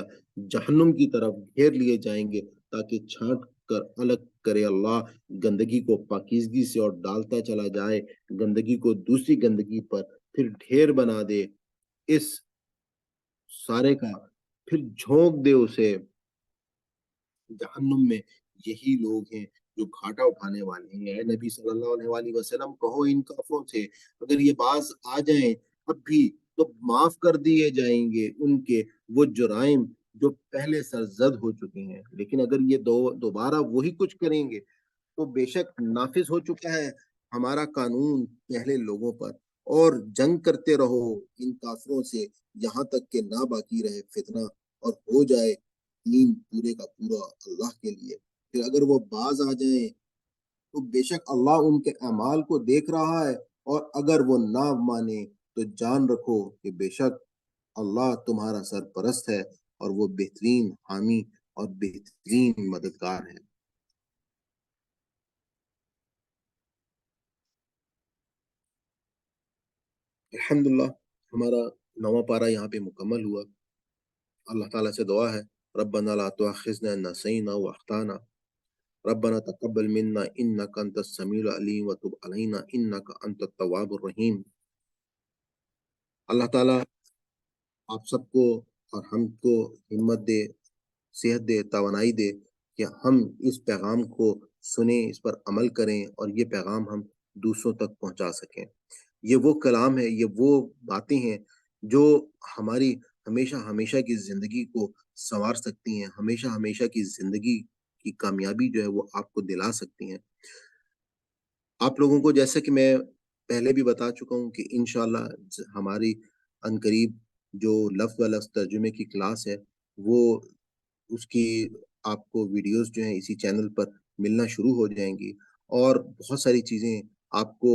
جہنم کی طرف گھیر لیے جائیں گے تاکہ چھانٹ کر الگ کرے اللہ گندگی کو پاکیزگی سے اور ڈالتا چلا جائے گندگی کو دوسری گندگی پر، پھر ڈھیر بنا دے اس سارے کا، پھر جھونک دے اسے جہنم میں۔ یہی لوگ ہیں جو گھاٹا اٹھانے والے ہیں۔ اے نبی صلی اللہ علیہ وآلہ وسلم کہو ان کافروں سے اگر یہ باز آ جائیں اب بھی تو معاف کر دیے جائیں گے ان کے وہ جرائم جو پہلے سرزد ہو چکے ہیں، لیکن اگر یہ دوبارہ وہی کچھ کریں گے تو بے شک نافذ ہو چکا ہے ہمارا قانون پہلے لوگوں پر، اور جنگ کرتے رہو ان کافروں سے یہاں تک کہ نہ باقی رہے فتنہ اور ہو جائے دین پورے کا پورا اللہ کے لیے۔ پھر اگر وہ باز آ جائیں تو بے شک اللہ ان کے اعمال کو دیکھ رہا ہے، اور اگر وہ نہ مانے تو جان رکھو کہ بے شک اللہ تمہارا سرپرست ہے اور وہ بہترین حامی اور بہترین مددگار ہے۔ الحمدللہ ہمارا نواں پارہ یہاں پہ مکمل ہوا۔ اللہ تعالیٰ سے دعا ہے ربنا لا تؤاخذنا ان نسینا واخطانا ربنا تقبل منا انك انت السميع العليم وتب علينا انك انت التواب الرحیم۔ اللہ تعالیٰ آپ سب کو اور ہم کو ہمت دے، صحت دے، توانائی دے کہ ہم اس پیغام کو سنیں، اس پر عمل کریں اور یہ پیغام ہم دوسروں تک پہنچا سکیں۔ یہ وہ کلام ہے، یہ وہ باتیں ہیں جو ہماری ہمیشہ ہمیشہ کی زندگی کو سنوار سکتی ہیں، ہمیشہ ہمیشہ کی زندگی کی کامیابی جو ہے وہ آپ کو دلا سکتی ہیں۔ آپ لوگوں کو جیسے کہ میں پہلے بھی بتا چکا ہوں کہ انشاءاللہ ہماری عنقریب جو لفظ و لفظ ترجمے کی کلاس ہے وہ اس کی آپ کو ویڈیوز جو ہیں اسی چینل پر ملنا شروع ہو جائیں گی، اور بہت ساری چیزیں آپ کو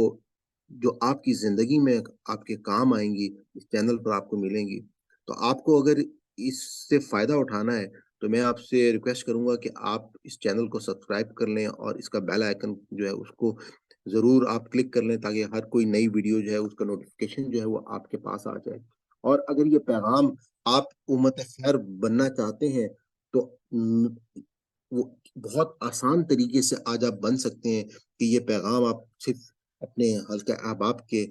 جو آپ کی زندگی میں آپ کے کام آئیں گی اس چینل پر آپ کو ملیں گی۔ تو آپ کو اگر اس سے فائدہ اٹھانا ہے تو میں آپ سے ریکویسٹ کروں گا کہ آپ اس چینل کو سبسکرائب کر لیں اور اس کا بیل آئیکن جو ہے اس کو ضرور آپ کلک کر لیں تاکہ ہر کوئی نئی ویڈیو جو ہے اس کا نوٹیفیکیشن جو ہے وہ آپ کے پاس آ جائے۔ اور اگر یہ پیغام آپ امت خیر بننا چاہتے ہیں تو وہ بہت آسان طریقے سے آج آپ بن سکتے ہیں کہ یہ پیغام آپ صرف اپنے حلقہ احباب کے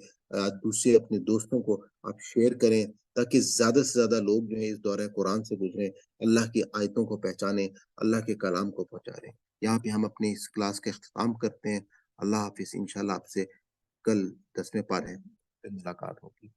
دوسرے اپنے دوستوں کو آپ شیئر کریں تاکہ زیادہ سے زیادہ لوگ جو ہیں اس دورہ قرآن سے گزریں، اللہ کی آیتوں کو پہچانیں، اللہ کے کلام کو پہنچانیں۔ یہاں پہ ہم اپنے اس کلاس کا اختتام کرتے ہیں۔ اللہ حافظ، انشاءاللہ آپ سے کل 10ویں پارے پہ ملاقات ہوگی۔